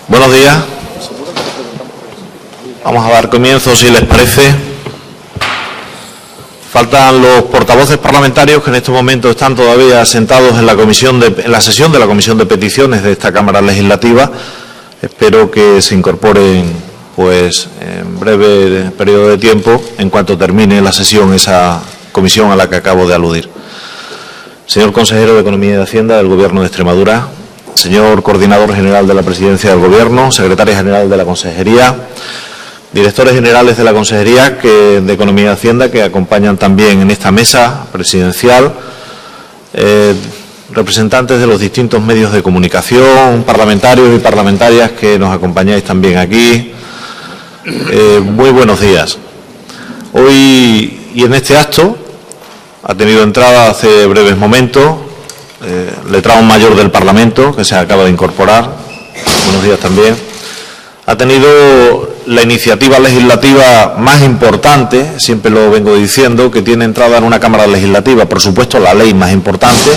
Buenos días. Vamos a dar comienzo, si les parece. Faltan los portavoces parlamentarios que en estos momentos están todavía sentados en la sesión de la Comisión de Peticiones de esta Cámara Legislativa. Espero que se incorporen pues en breve periodo de tiempo, en cuanto termine la sesión, esa comisión a la que acabo de aludir. Señor consejero de Economía y de Hacienda del Gobierno de Extremadura, señor coordinador general de la Presidencia del Gobierno, secretaria general de la Consejería, directores generales de la Consejería de Economía y Hacienda que acompañan también en esta mesa presidencial, representantes de los distintos medios de comunicación, parlamentarios y parlamentarias que nos acompañáis también aquí. Muy buenos días. Hoy y en este acto ha tenido entrada hace breves momentos letrado mayor del Parlamento, que se acaba de incorporar. Buenos días también. Ha tenido la iniciativa legislativa más importante, siempre lo vengo diciendo, que tiene entrada en una Cámara Legislativa, por supuesto la ley más importante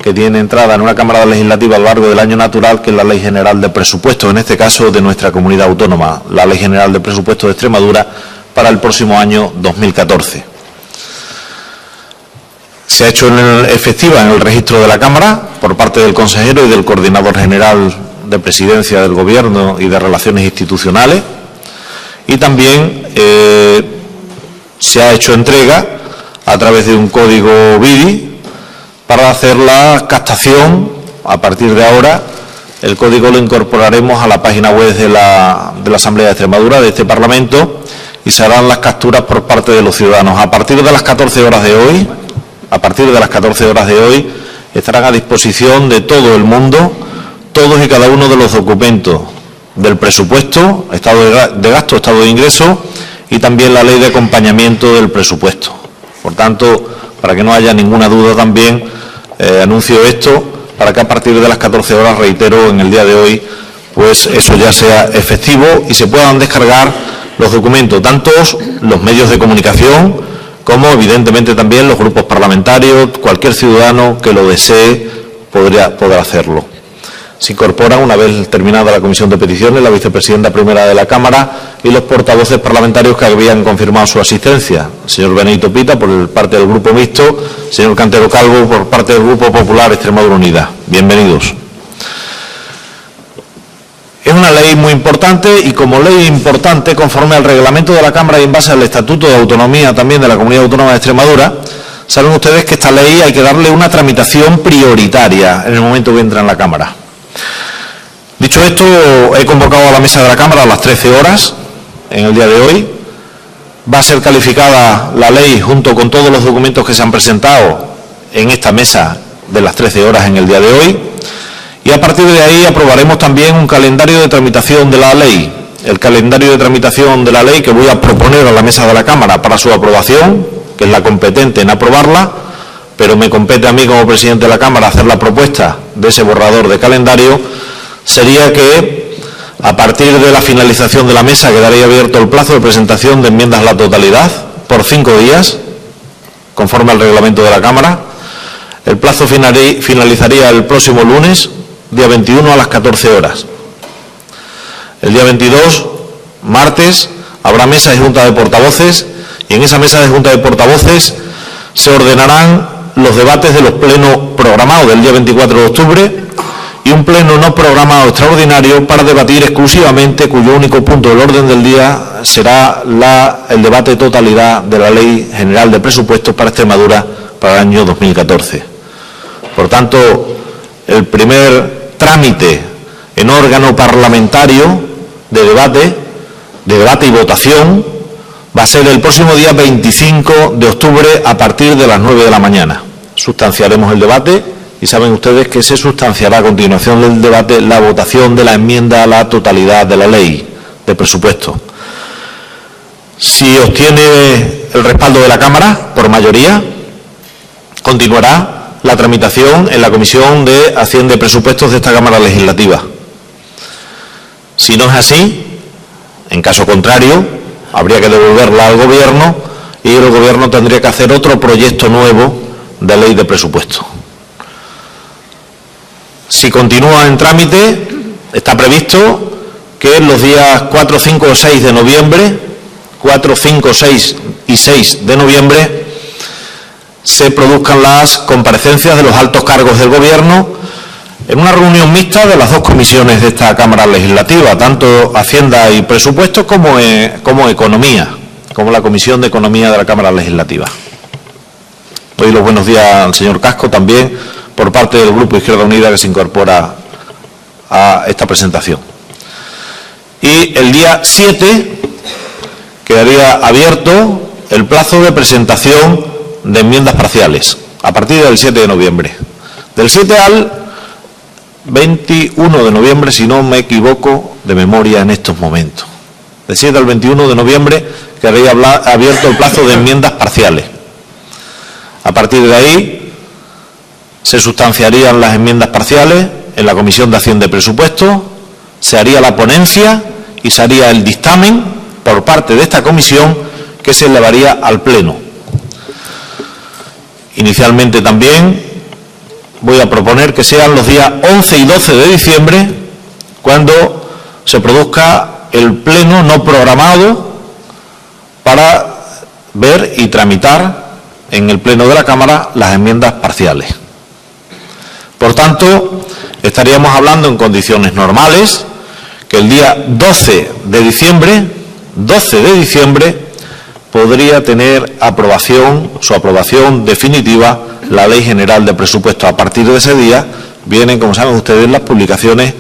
que tiene entrada en una Cámara Legislativa a lo largo del año natural, que es la Ley General de Presupuestos, en este caso de nuestra comunidad autónoma, la Ley General de Presupuestos de Extremadura para el próximo año 2014. Se ha hecho efectiva en el registro de la Cámara por parte del consejero y del coordinador general de Presidencia del Gobierno y de Relaciones Institucionales, y también se ha hecho entrega a través de un código BIDI para hacer la captación. A partir de ahora el código lo incorporaremos a la página web de la Asamblea de Extremadura, de este Parlamento, y se harán las capturas por parte de los ciudadanos. A partir de las 14 horas de hoy, estarán a disposición de todo el mundo todos y cada uno de los documentos del presupuesto, estado de gasto, estado de ingreso y también la ley de acompañamiento del presupuesto. Por tanto, para que no haya ninguna duda también, anuncio esto para que a partir de las 14 horas, reitero, en el día de hoy, pues eso ya sea efectivo y se puedan descargar los documentos, tanto los medios de comunicación como evidentemente también los grupos parlamentarios. Cualquier ciudadano que lo desee podrá hacerlo. Se incorporan, una vez terminada la Comisión de Peticiones, la vicepresidenta primera de la Cámara y los portavoces parlamentarios que habían confirmado su asistencia. El señor Benito Pita, por parte del Grupo Mixto, señor Cantero Calvo, por parte del Grupo Popular Extremadura Unida. Bienvenidos. Es una ley muy importante y, como ley importante, conforme al reglamento de la Cámara y en base al Estatuto de Autonomía también de la Comunidad Autónoma de Extremadura, saben ustedes que esta ley hay que darle una tramitación prioritaria en el momento que entra en la Cámara. Dicho esto, he convocado a la mesa de la Cámara a las 13 horas en el día de hoy. Va a ser calificada la ley junto con todos los documentos que se han presentado en esta mesa de las 13 horas en el día de hoy. Y a partir de ahí aprobaremos también un calendario de tramitación de la ley. El calendario de tramitación de la ley que voy a proponer a la mesa de la Cámara para su aprobación, que es la competente en aprobarla, pero me compete a mí como presidente de la Cámara hacer la propuesta de ese borrador de calendario, sería que a partir de la finalización de la mesa quedaría abierto el plazo de presentación de enmiendas a la totalidad por 5 días, conforme al reglamento de la Cámara. El plazo finalizaría el próximo lunes, día 21 a las 14 horas. El día 22, martes, habrá mesa de junta de portavoces y en esa mesa de junta de portavoces se ordenarán los debates de los plenos programados del día 24 de octubre y un pleno no programado extraordinario para debatir exclusivamente, cuyo único punto del orden del día será el debate de totalidad de la Ley General de Presupuestos para Extremadura para el año 2014. Por tanto, el primer trámite en órgano parlamentario de debate y votación va a ser el próximo día 25 de octubre a partir de las 9 de la mañana. Sustanciaremos el debate y saben ustedes que se sustanciará a continuación del debate la votación de la enmienda a la totalidad de la ley de presupuesto. Si obtiene el respaldo de la Cámara por mayoría, continuará la tramitación en la Comisión de Hacienda y Presupuestos de esta Cámara Legislativa. Si no es así, en caso contrario, habría que devolverla al Gobierno y el Gobierno tendría que hacer otro proyecto nuevo de ley de presupuesto. Si continúa en trámite, está previsto que en los días 4, 5 o 6 de noviembre, 4, 5, 6 y 6 de noviembre, se produzcan las comparecencias de los altos cargos del Gobierno en una reunión mixta de las dos comisiones de esta Cámara Legislativa, tanto Hacienda y Presupuestos como Economía, como la Comisión de Economía de la Cámara Legislativa. Doy los buenos días al señor Casco también por parte del Grupo Izquierda Unida que se incorpora a esta presentación. Y el día 7 quedaría abierto el plazo de presentación de enmiendas parciales, a partir del 7 de noviembre. Del 7 al 21 de noviembre, si no me equivoco de memoria en estos momentos. Del 7 al 21 de noviembre quedaría abierto el plazo de enmiendas parciales. A partir de ahí se sustanciarían las enmiendas parciales en la Comisión de Hacienda y Presupuestos, se haría la ponencia y se haría el dictamen por parte de esta comisión que se elevaría al Pleno. Inicialmente también voy a proponer que sean los días 11 y 12 de diciembre cuando se produzca el Pleno no programado para ver y tramitar en el Pleno de la Cámara las enmiendas parciales. Por tanto, estaríamos hablando en condiciones normales que el día 12 de diciembre, podría tener su aprobación definitiva la Ley General de Presupuestos. A partir de ese día vienen, como saben ustedes, las publicaciones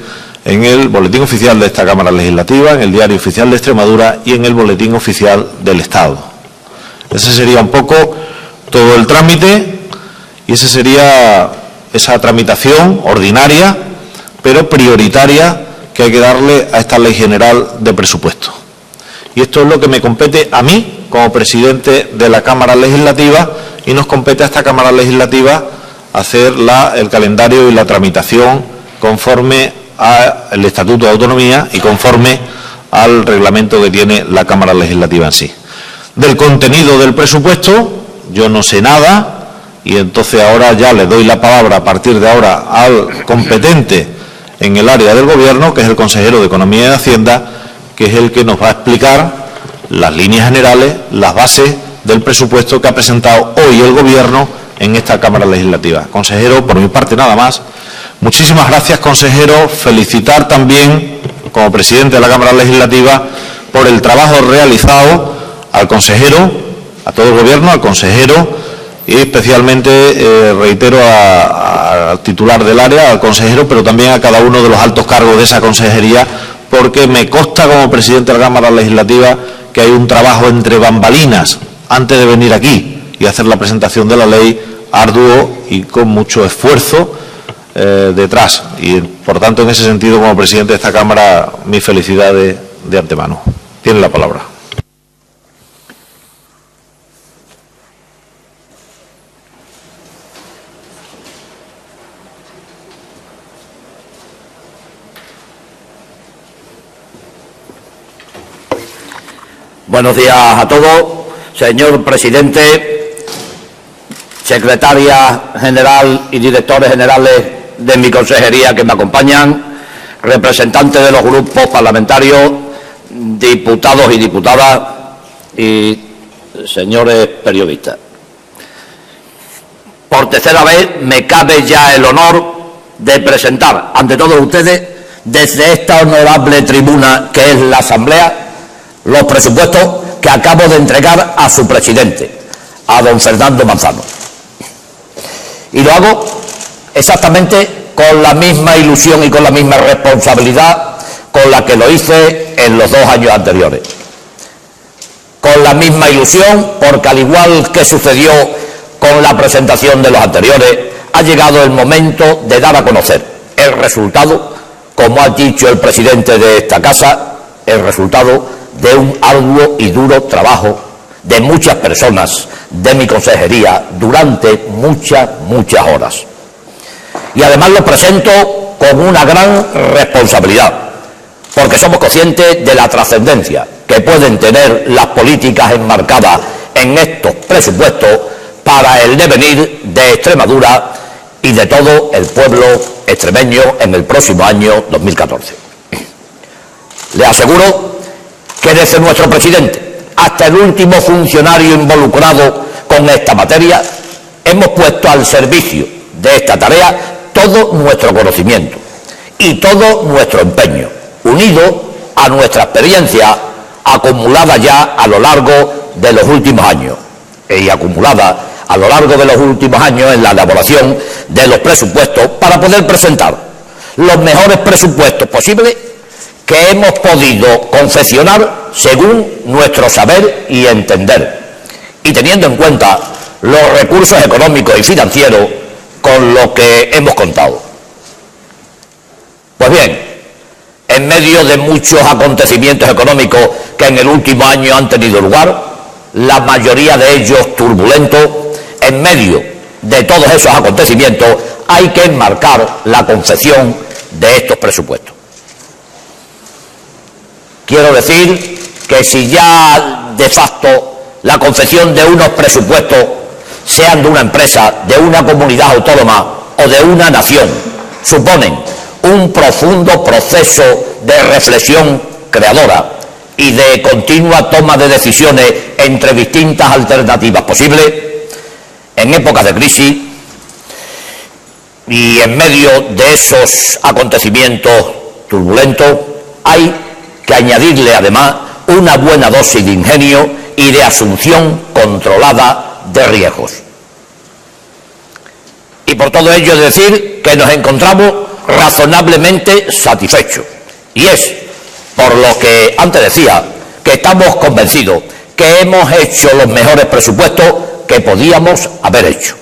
en el Boletín Oficial de esta Cámara Legislativa, en el Diario Oficial de Extremadura y en el Boletín Oficial del Estado. Ese sería un poco todo el trámite y esa sería esa tramitación ordinaria, pero prioritaria, que hay que darle a esta Ley General de Presupuestos. Y esto es lo que me compete a mí como presidente de la Cámara Legislativa y nos compete a esta Cámara Legislativa hacer el calendario y la tramitación conforme al Estatuto de Autonomía y conforme al reglamento que tiene la Cámara Legislativa en sí. Del contenido del presupuesto yo no sé nada y entonces ahora ya le doy la palabra a partir de ahora al competente en el área del Gobierno, que es el consejero de Economía y de Hacienda, que es el que nos va a explicar las líneas generales, las bases del presupuesto que ha presentado hoy el Gobierno en esta Cámara Legislativa. Consejero, por mi parte nada más. Muchísimas gracias, consejero. Felicitar también, como presidente de la Cámara Legislativa, por el trabajo realizado al consejero, a todo el Gobierno, al consejero y especialmente, reitero, al titular del área, al consejero, pero también a cada uno de los altos cargos de esa consejería, porque me consta como presidente de la Cámara Legislativa que hay un trabajo entre bambalinas antes de venir aquí y hacer la presentación de la ley arduo y con mucho esfuerzo detrás. Y, por tanto, en ese sentido, como presidente de esta Cámara, mis felicidades de antemano. Tiene la palabra. Buenos días a todos, señor presidente, secretaria general y directores generales de mi consejería que me acompañan, representantes de los grupos parlamentarios, diputados y diputadas y señores periodistas. Por tercera vez me cabe ya el honor de presentar ante todos ustedes, desde esta honorable tribuna que es la Asamblea, los presupuestos que acabo de entregar a su presidente, a don Fernando Manzano. Y lo hago exactamente con la misma ilusión y con la misma responsabilidad con la que lo hice en los 2 años anteriores. Con la misma ilusión, porque al igual que sucedió con la presentación de los anteriores, ha llegado el momento de dar a conocer el resultado, como ha dicho el presidente de esta casa, el resultado de un arduo y duro trabajo de muchas personas de mi consejería durante muchas horas. Y además lo presento con una gran responsabilidad, porque somos conscientes de la trascendencia que pueden tener las políticas enmarcadas en estos presupuestos para el devenir de Extremadura y de todo el pueblo extremeño en el próximo año 2014. Le aseguro que desde nuestro presidente hasta el último funcionario involucrado con esta materia, hemos puesto al servicio de esta tarea todo nuestro conocimiento y todo nuestro empeño, unido a nuestra experiencia acumulada ya a lo largo de los últimos años y acumulada a lo largo de los últimos años en la elaboración de los presupuestos para poder presentar los mejores presupuestos posibles que hemos podido confeccionar según nuestro saber y entender, y teniendo en cuenta los recursos económicos y financieros con los que hemos contado. Pues bien, en medio de muchos acontecimientos económicos que en el último año han tenido lugar, la mayoría de ellos turbulentos, en medio de todos esos acontecimientos hay que enmarcar la confección de estos presupuestos. Quiero decir que si ya de facto la confección de unos presupuestos, sean de una empresa, de una comunidad autónoma o de una nación, suponen un profundo proceso de reflexión creadora y de continua toma de decisiones entre distintas alternativas posibles, en épocas de crisis y en medio de esos acontecimientos turbulentos, hay que añadirle además una buena dosis de ingenio y de asunción controlada de riesgos. Y por todo ello es decir que nos encontramos razonablemente satisfechos. Y es por lo que antes decía que estamos convencidos que hemos hecho los mejores presupuestos que podíamos haber hecho.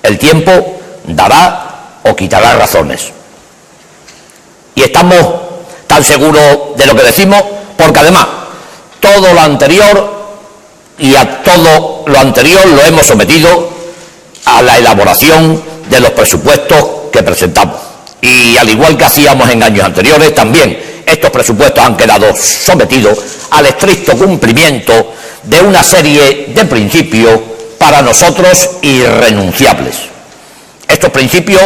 El tiempo dará o quitará razones. Y estamos tan seguros de lo que decimos porque además todo lo anterior y a todo lo anterior lo hemos sometido a la elaboración de los presupuestos que presentamos. Y al igual que hacíamos en años anteriores, también estos presupuestos han quedado sometidos al estricto cumplimiento de una serie de principios para nosotros irrenunciables. Estos principios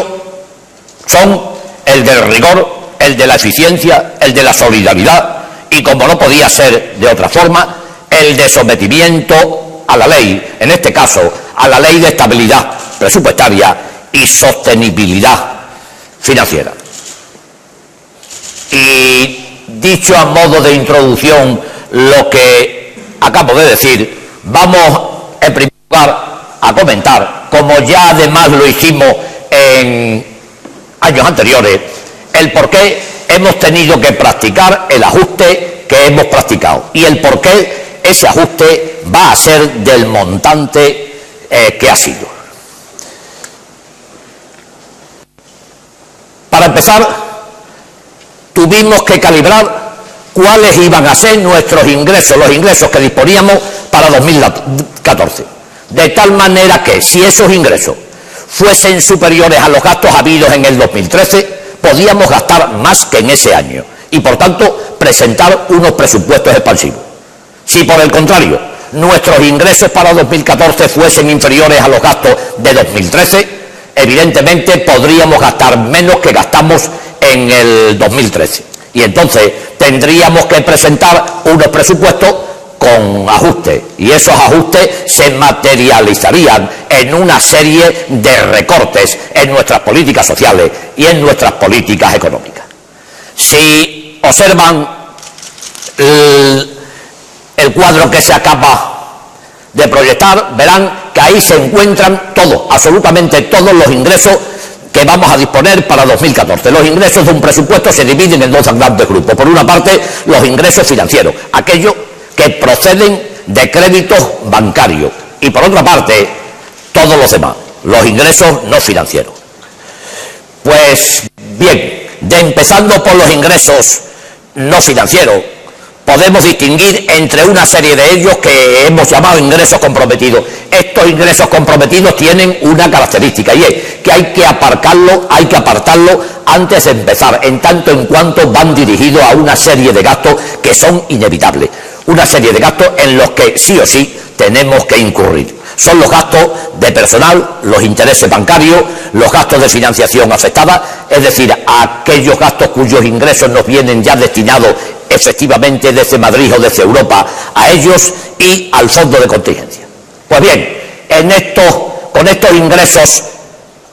son el del rigor, el de la eficiencia, el de la solidaridad y, como no podía ser de otra forma, el de sometimiento a la ley, en este caso a la ley de estabilidad presupuestaria y sostenibilidad financiera. Y dicho a modo de introducción lo que acabo de decir, vamos en primer lugar a comentar, como ya además lo hicimos en años anteriores, el por qué hemos tenido que practicar el ajuste que hemos practicado y el por qué ese ajuste va a ser del montante que ha sido. Para empezar, tuvimos que calibrar cuáles iban a ser nuestros ingresos, los ingresos que disponíamos para 2014. De tal manera que si esos ingresos fuesen superiores a los gastos habidos en el 2013, podíamos gastar más que en ese año y, por tanto, presentar unos presupuestos expansivos. Si, por el contrario, nuestros ingresos para 2014 fuesen inferiores a los gastos de 2013, evidentemente podríamos gastar menos que gastamos en el 2013. Y entonces tendríamos que presentar unos presupuestos con ajustes, y esos ajustes se materializarían en una serie de recortes en nuestras políticas sociales y en nuestras políticas económicas. Si observan el cuadro que se acaba de proyectar, verán que ahí se encuentran todos, absolutamente todos los ingresos que vamos a disponer para 2014. Los ingresos de un presupuesto se dividen en dos grandes grupos. Por una parte, los ingresos financieros, aquellos que proceden de créditos bancarios, y por otra parte, todos los demás, los ingresos no financieros. Pues bien, empezando por los ingresos no financieros, podemos distinguir entre una serie de ellos que hemos llamado ingresos comprometidos. Estos ingresos comprometidos tienen una característica, y es que hay que apartarlo antes de empezar, en tanto en cuanto van dirigidos a una serie de gastos que son inevitables, una serie de gastos en los que sí o sí tenemos que incurrir. Son los gastos de personal, los intereses bancarios, los gastos de financiación afectada, es decir, aquellos gastos cuyos ingresos nos vienen ya destinados efectivamente desde Madrid o desde Europa a ellos y al fondo de contingencia. Pues bien, con estos ingresos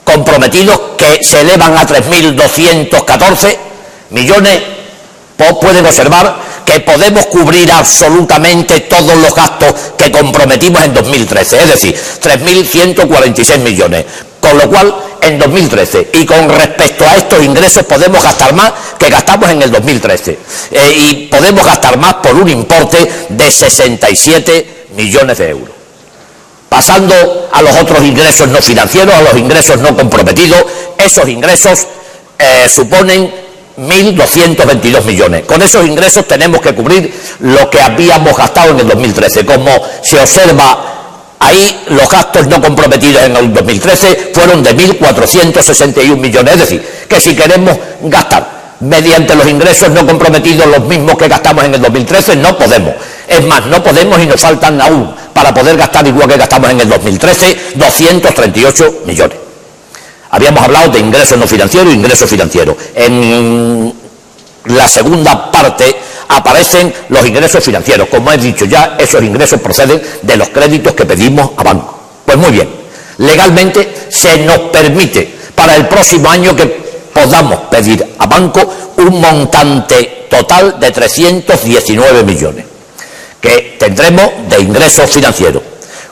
comprometidos que se elevan a 3.214 millones, pueden observar que podemos cubrir absolutamente todos los gastos que comprometimos en 2013, es decir, 3.146 millones, con lo cual en 2013 y con respecto a estos ingresos podemos gastar más que gastamos en el 2013 y podemos gastar más por un importe de 67 millones de euros. Pasando a los otros ingresos no financieros, a los ingresos no comprometidos, esos ingresos suponen 1.222 millones. Con esos ingresos tenemos que cubrir lo que habíamos gastado en el 2013. Como se observa ahí, los gastos no comprometidos en el 2013 fueron de 1.461 millones. Es decir, que si queremos gastar mediante los ingresos no comprometidos los mismos que gastamos en el 2013, no podemos. Es más, no podemos y nos faltan aún, para poder gastar igual que gastamos en el 2013, 238 millones. Habíamos hablado de ingresos no financieros e ingresos financieros. En la segunda parte aparecen los ingresos financieros. Como he dicho ya, esos ingresos proceden de los créditos que pedimos a banco. Pues muy bien, legalmente se nos permite para el próximo año que podamos pedir a banco un montante total de 319 millones que tendremos de ingresos financieros.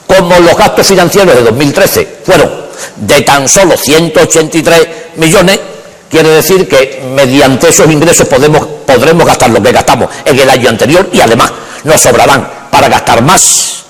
Como los gastos financieros de 2013 fueron de tan solo 183 millones, quiere decir que mediante esos ingresos podremos gastar lo que gastamos en el año anterior y además nos sobrarán para gastar más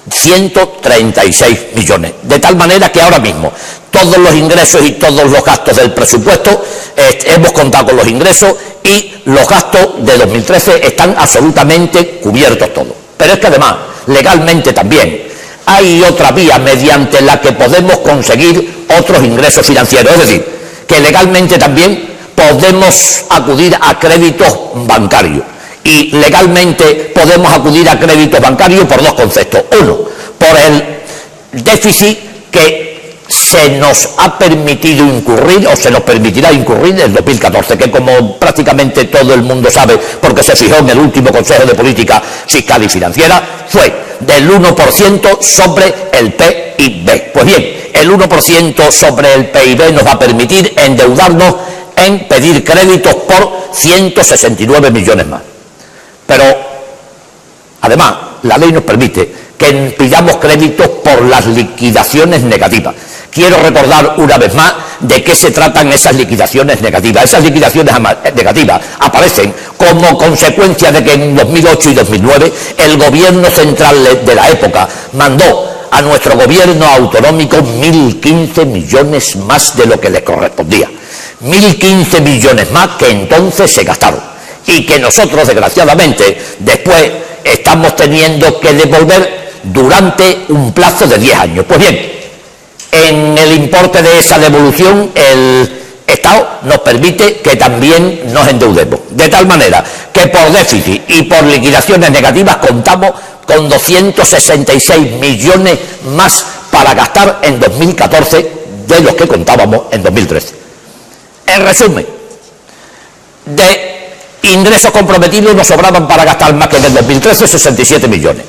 136 millones. De tal manera que ahora mismo todos los ingresos y todos los gastos del presupuesto, hemos contado con los ingresos y los gastos de 2013 están absolutamente cubiertos todos. Pero es que además, legalmente también, hay otra vía mediante la que podemos conseguir otros ingresos financieros. Es decir, que legalmente también podemos acudir a créditos bancarios. Y legalmente podemos acudir a créditos bancarios por dos conceptos. Uno, por el déficit que se nos ha permitido incurrir o se nos permitirá incurrir en el 2014, que como prácticamente todo el mundo sabe, porque se fijó en el último Consejo de Política Fiscal y Financiera, fue del 1% sobre el PIB. Pues bien, el 1% sobre el PIB nos va a permitir endeudarnos en pedir créditos por 169 millones más. Pero, además, la ley nos permite que pidamos créditos por las liquidaciones negativas. Quiero recordar una vez más de qué se tratan esas liquidaciones negativas. Esas liquidaciones negativas aparecen como consecuencia de que en 2008 y 2009 el gobierno central de la época mandó a nuestro gobierno autonómico 1.015 millones más de lo que le correspondía. 1.015 millones más que entonces se gastaron y que nosotros, desgraciadamente, después estamos teniendo que devolver durante un plazo de 10 años. Pues bien, en el importe de esa devolución el Estado nos permite que también nos endeudemos, de tal manera que por déficit y por liquidaciones negativas contamos con 266 millones más para gastar en 2014 de los que contábamos en 2013. En resumen, de ingresos comprometidos nos sobraban para gastar más que en el 2013 67 millones.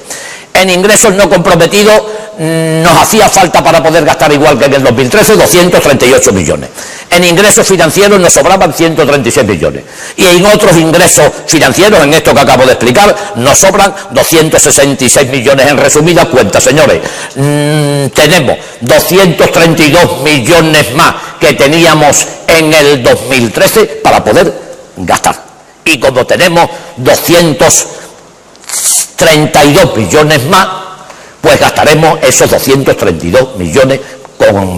En ingresos no comprometidos nos hacía falta para poder gastar igual que en el 2013 238 millones. En ingresos financieros nos sobraban 136 millones. Y en otros ingresos financieros, en esto que acabo de explicar, nos sobran 266 millones. En resumidas cuentas, señores, tenemos 232 millones más que teníamos en el 2013 para poder gastar. Y como tenemos 232 millones más, pues gastaremos esos 232 millones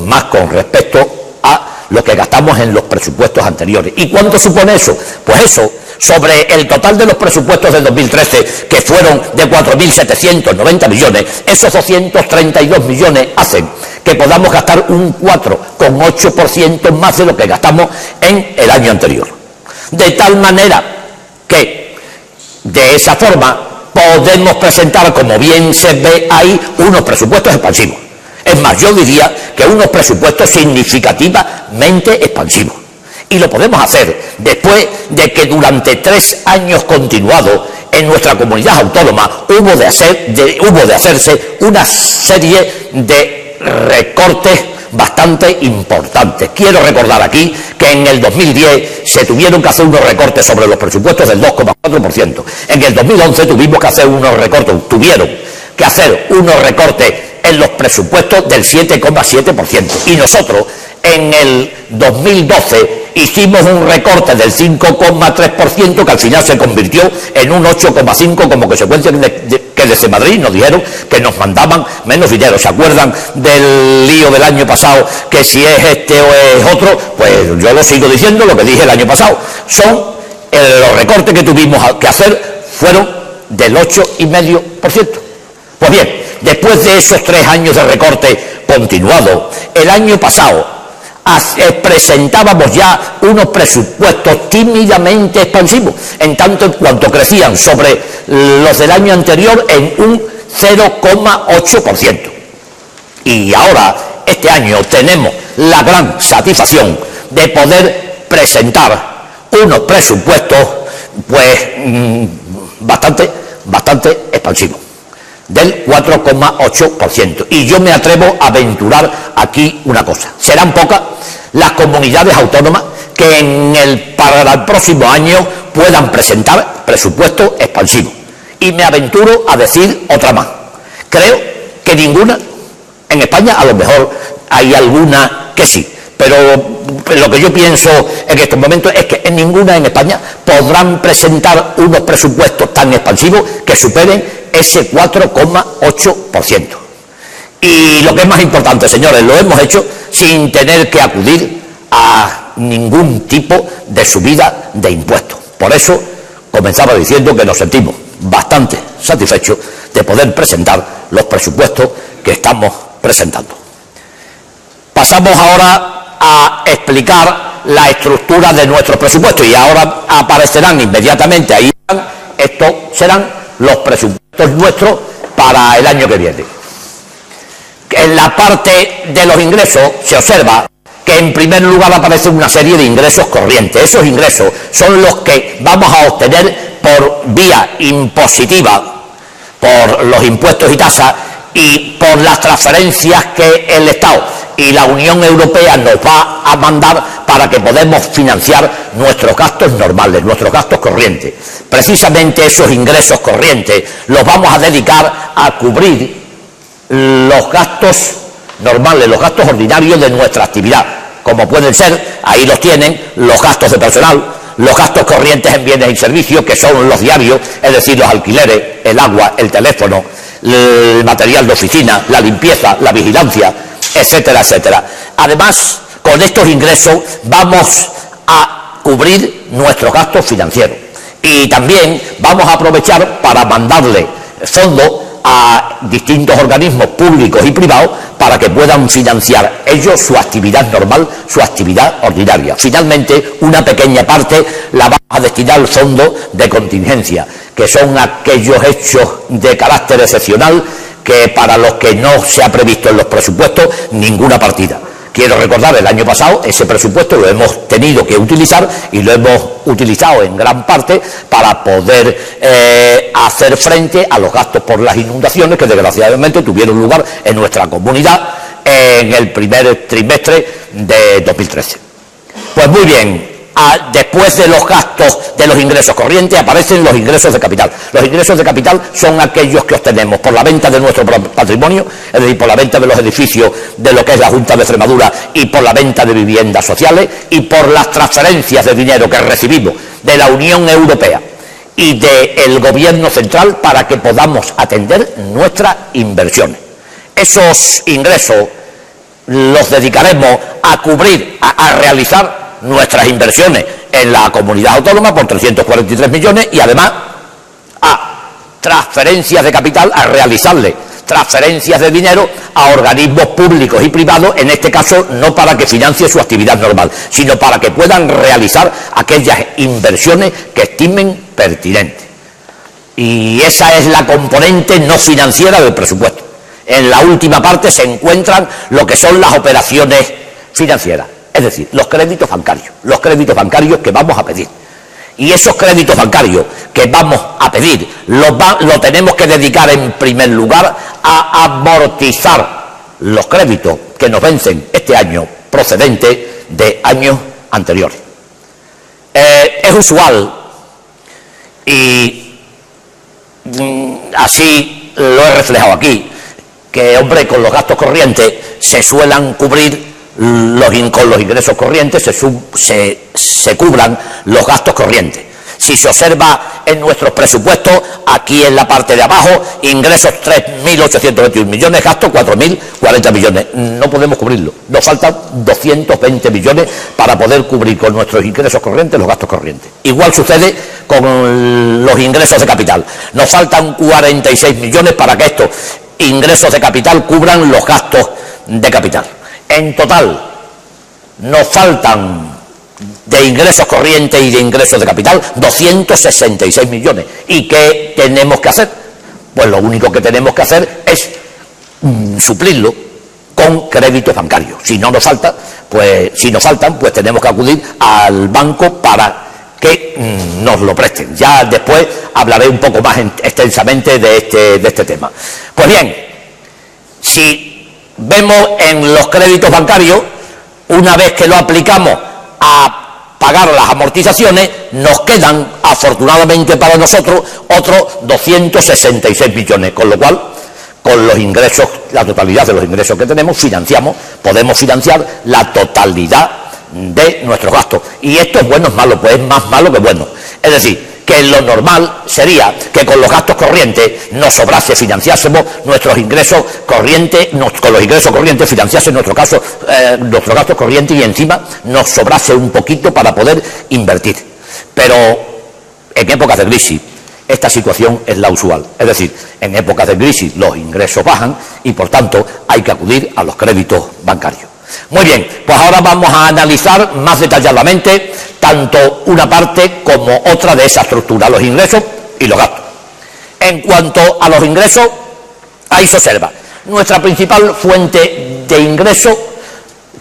más con respecto a lo que gastamos en los presupuestos anteriores. ¿Y cuánto supone eso? Pues eso, sobre el total de los presupuestos del 2013, que fueron de 4.790 millones, esos 232 millones hacen que podamos gastar un 4,8% más de lo que gastamos en el año anterior. De tal manera que, de esa forma, podemos presentar, como bien se ve ahí, unos presupuestos expansivos. Es más, yo diría que unos presupuestos significativamente expansivos. Y lo podemos hacer después de que durante 3 años continuados en nuestra comunidad autónoma hubo de hacerse una serie de recortes bastante importantes. Quiero recordar aquí que en el 2010 se tuvieron que hacer unos recortes sobre los presupuestos del 2,4%. En el 2011 tuvieron que hacer unos recortes en los presupuestos del 7,7%. Y nosotros en el 2012 hicimos un recorte del 5,3% que al final se convirtió en un 8,5% como consecuencia que desde Madrid nos dijeron que nos mandaban menos dinero. ¿Se acuerdan del lío del año pasado, que si es este o es otro? Pues yo lo sigo diciendo, lo que dije el año pasado. Los recortes que tuvimos que hacer fueron del 8,5%. Pues bien, después de esos 3 años de recorte continuado, el año pasado presentábamos ya unos presupuestos tímidamente expansivos, en tanto en cuanto crecían sobre los del año anterior en un 0,8%. Y ahora, este año, tenemos la gran satisfacción de poder presentar unos presupuestos pues bastante expansivos, del 4,8%. Y yo me atrevo a aventurar aquí una cosa: serán pocas las comunidades autónomas que para el próximo año puedan presentar presupuestos expansivos. Y me aventuro a decir otra más. Creo que ninguna. En España a lo mejor hay alguna que sí, pero lo que yo pienso en estos momentos es que en ninguna en España podrán presentar unos presupuestos tan expansivos que superen ese 4,8%. Y lo que es más importante, señores, lo hemos hecho sin tener que acudir a ningún tipo de subida de impuestos. Por eso comenzaba diciendo que nos sentimos bastante satisfechos de poder presentar los presupuestos que estamos presentando. Pasamos ahora a explicar la estructura de nuestros presupuestos y ahora aparecerán inmediatamente ahí. Estos serán los presupuestos nuestros para el año que viene. En la parte de los ingresos se observa que en primer lugar aparece una serie de ingresos corrientes. Esos ingresos son los que vamos a obtener por vía impositiva, por los impuestos y tasas y por las transferencias que el Estado y la Unión Europea nos va a mandar para que podamos financiar nuestros gastos normales, nuestros gastos corrientes. Precisamente esos ingresos corrientes los vamos a dedicar a cubrir los gastos normales, los gastos ordinarios de nuestra actividad, como pueden ser, ahí los tienen, los gastos de personal, los gastos corrientes en bienes y servicios, que son los diarios, es decir, los alquileres, el agua, el teléfono, el material de oficina, la limpieza, la vigilancia, etcétera, etcétera. Además, con estos ingresos vamos a cubrir nuestros gastos financieros y también vamos a aprovechar para mandarle fondos a distintos organismos públicos y privados para que puedan financiar ellos su actividad normal, su actividad ordinaria. Finalmente, una pequeña parte la vamos a destinar al fondo de contingencia, que son aquellos hechos de carácter excepcional que para los que no se ha previsto en los presupuestos ninguna partida. Quiero recordar, el año pasado ese presupuesto lo hemos tenido que utilizar y lo hemos utilizado en gran parte para poder hacer frente a los gastos por las inundaciones que desgraciadamente tuvieron lugar en nuestra comunidad en el primer trimestre de 2013. Pues muy bien. Después de los gastos de los ingresos corrientes aparecen los ingresos de capital. Los ingresos de capital son aquellos que obtenemos por la venta de nuestro patrimonio, es decir, por la venta de los edificios de lo que es la Junta de Extremadura y por la venta de viviendas sociales y por las transferencias de dinero que recibimos de la Unión Europea y del Gobierno central para que podamos atender nuestras inversiones. Esos ingresos los dedicaremos a cubrir, a realizar nuestras inversiones en la comunidad autónoma por 343 millones y además a transferencias de capital, a realizarle transferencias de dinero a organismos públicos y privados, en este caso no para que financie su actividad normal, sino para que puedan realizar aquellas inversiones que estimen pertinentes. Y esa es la componente no financiera del presupuesto. En la última parte se encuentran lo que son las operaciones financieras. es decir, los créditos bancarios que vamos a pedir. Y esos créditos bancarios que vamos a pedir lo tenemos que dedicar en primer lugar a amortizar los créditos que nos vencen este año procedente de años anteriores. Es usual, y así lo he reflejado aquí, que, hombre, con los gastos corrientes se suelan cubrir con los ingresos corrientes, se cubran los gastos corrientes. Si se observa en nuestros presupuestos, aquí en la parte de abajo, ingresos 3.821 millones, gastos 4.040 millones. No podemos cubrirlo. Nos faltan 220 millones para poder cubrir con nuestros ingresos corrientes los gastos corrientes. Igual sucede con los ingresos de capital. Nos faltan 46 millones para que estos ingresos de capital cubran los gastos de capital. En total, nos faltan de ingresos corrientes y de ingresos de capital 266 millones. ¿Y qué tenemos que hacer? Pues lo único que tenemos que hacer es suplirlo con créditos bancarios. Si nos faltan, pues tenemos que acudir al banco para que nos lo presten. Ya después hablaré un poco más extensamente de este tema. Pues bien, si vemos en los créditos bancarios, una vez que lo aplicamos a pagar las amortizaciones, nos quedan, afortunadamente para nosotros, otros 266 millones, con lo cual, con los ingresos, la totalidad de los ingresos que tenemos, podemos financiar la totalidad de nuestros gastos. Y esto es bueno o es malo, pues es más malo que bueno. Es decir, que lo normal sería que con los gastos corrientes nos sobrase, financiásemos nuestros ingresos corrientes, con los ingresos corrientes financiase nuestros gastos corrientes y encima nos sobrase un poquito para poder invertir. Pero en épocas de crisis esta situación es la usual. Es decir, en épocas de crisis los ingresos bajan y por tanto hay que acudir a los créditos bancarios. Muy bien, pues ahora vamos a analizar más detalladamente tanto una parte como otra de esa estructura, los ingresos y los gastos. En cuanto a los ingresos, ahí se observa, nuestra principal fuente de ingresos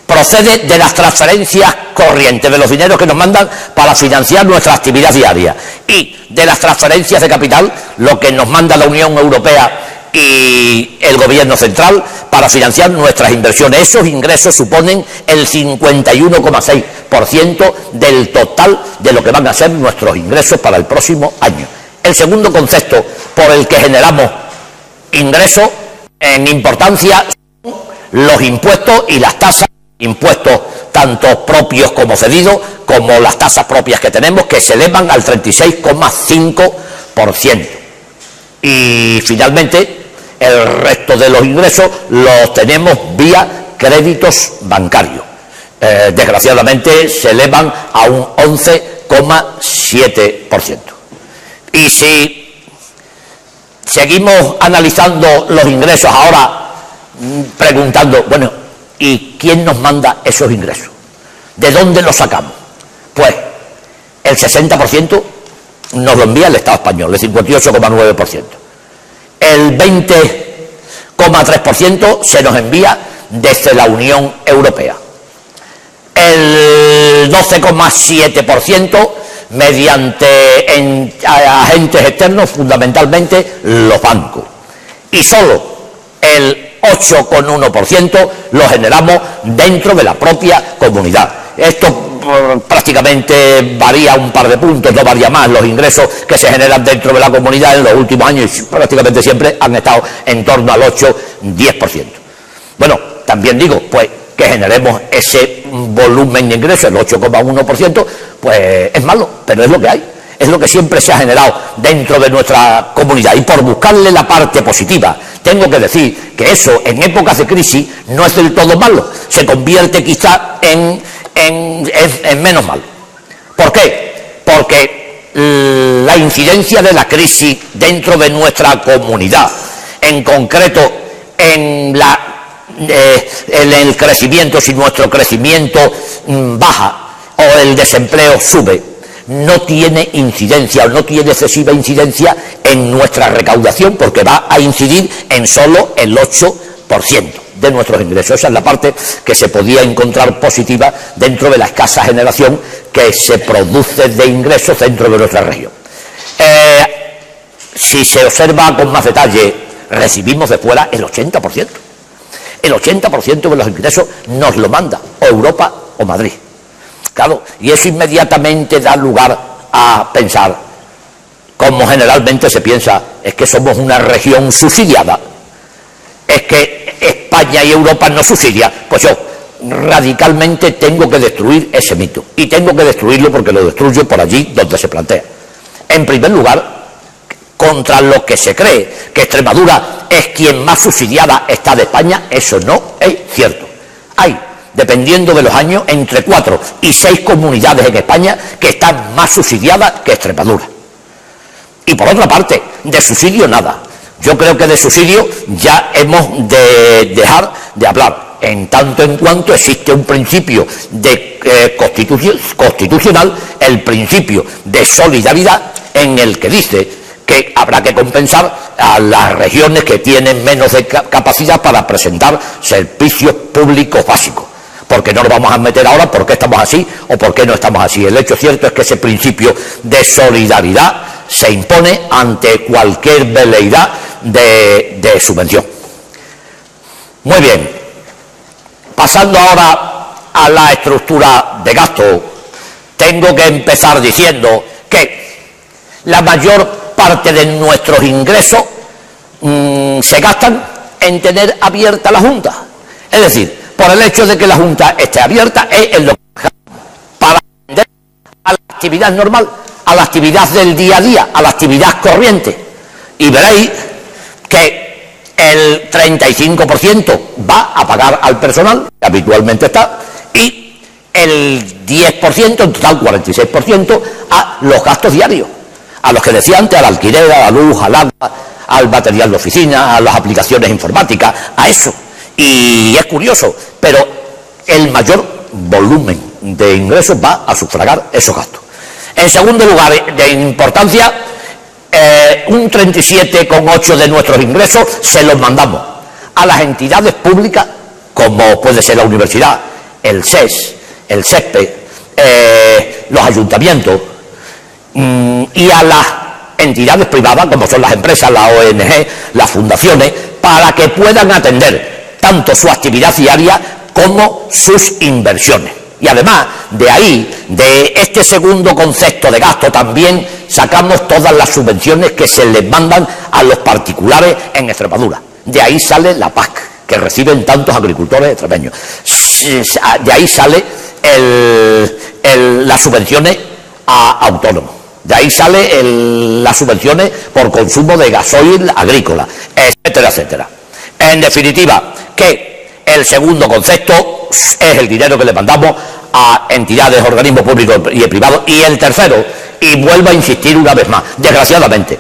procede de las transferencias corrientes, de los dineros que nos mandan para financiar nuestra actividad diaria, y de las transferencias de capital, lo que nos manda la Unión Europea y el Gobierno central para financiar nuestras inversiones. Esos ingresos suponen el 51,6% del total de lo que van a ser nuestros ingresos para el próximo año. El segundo concepto por el que generamos ingresos en importancia son los impuestos y las tasas, impuestos tanto propios como cedidos, como las tasas propias que tenemos, que se elevan al 36,5%. Y finalmente, el resto de los ingresos los tenemos vía créditos bancarios. Desgraciadamente se elevan a un 11,7%. Y si seguimos analizando los ingresos ahora, preguntando, bueno, ¿y quién nos manda esos ingresos? ¿De dónde los sacamos? Pues el 60% nos lo envía el Estado español, el 58,9%. El 20,3% se nos envía desde la Unión Europea. El 12,7% mediante agentes externos, fundamentalmente los bancos. Y solo el 8,1% lo generamos dentro de la propia comunidad. Esto prácticamente varía un par de puntos, no varía más. Los ingresos que se generan dentro de la comunidad en los últimos años prácticamente siempre han estado en torno al 8-10%. Bueno, también digo, pues que generemos ese volumen de ingresos, el 8,1%, pues es malo, pero es lo que hay. Es lo que siempre se ha generado dentro de nuestra comunidad. Y por buscarle la parte positiva, tengo que decir que eso en épocas de crisis no es del todo malo. Se convierte quizá en menos malo. ¿Por qué? Porque la incidencia de la crisis dentro de nuestra comunidad, en concreto en el crecimiento, si nuestro crecimiento baja o el desempleo sube, no tiene incidencia o no tiene excesiva incidencia en nuestra recaudación, porque va a incidir en solo el 8%. de nuestros ingresos. Esa es la parte que se podía encontrar positiva dentro de la escasa generación que se produce de ingresos dentro de nuestra región. Si se observa con más detalle, recibimos de fuera el 80%. El 80% de los ingresos nos lo manda o Europa o Madrid. Claro, y eso inmediatamente da lugar a pensar, como generalmente se piensa, es que somos una región subsidiada, es que España y Europa no subsidian. Pues yo radicalmente tengo que destruir ese mito, y tengo que destruirlo porque lo destruyo por allí donde se plantea. En primer lugar, contra lo que se cree que Extremadura es quien más subsidiada está de España, eso no es cierto. Hay, dependiendo de los años, entre 4 y 6 comunidades en España que están más subsidiadas que Extremadura. Y por otra parte, de subsidio nada. Yo creo que de subsidio ya hemos de dejar de hablar, en tanto en cuanto existe un principio de constitucional, el principio de solidaridad, en el que dice que habrá que compensar a las regiones que tienen menos de capacidad para presentar servicios públicos básicos. Porque no nos vamos a meter ahora por qué estamos así o por qué no estamos así. El hecho cierto es que ese principio de solidaridad se impone ante cualquier veleidad de subvención. Muy bien, pasando ahora a la estructura de gasto, tengo que empezar diciendo que la mayor parte de nuestros ingresos se gastan en tener abierta la Junta. Es decir, por el hecho de que la Junta esté abierta es en lo que para atender a la actividad normal, a la actividad del día a día, a la actividad corriente. Y veréis que el 35% va a pagar al personal, que habitualmente está, y el 10%, en total 46%, a los gastos diarios, a los que decía antes, al alquiler, a la luz, al agua, al material de oficina, a las aplicaciones informáticas, a eso. Y es curioso, pero el mayor volumen de ingresos va a sufragar esos gastos. En segundo lugar de importancia, un 37,8% de nuestros ingresos se los mandamos a las entidades públicas, como puede ser la universidad, el SES, el SESPE, los ayuntamientos, y a las entidades privadas, como son las empresas, las ONG, las fundaciones, para que puedan atender tanto su actividad diaria como sus inversiones. Y además, de ahí, de este segundo concepto de gasto, también sacamos todas las subvenciones que se les mandan a los particulares en Extremadura. De ahí sale la PAC, que reciben tantos agricultores extremeños. De ahí sale las subvenciones a autónomos. De ahí sale las subvenciones por consumo de gasoil agrícola, etcétera, etcétera. En definitiva, que el segundo concepto es el dinero que le mandamos a entidades, organismos públicos y privados. Y el tercero, y vuelvo a insistir una vez más, desgraciadamente,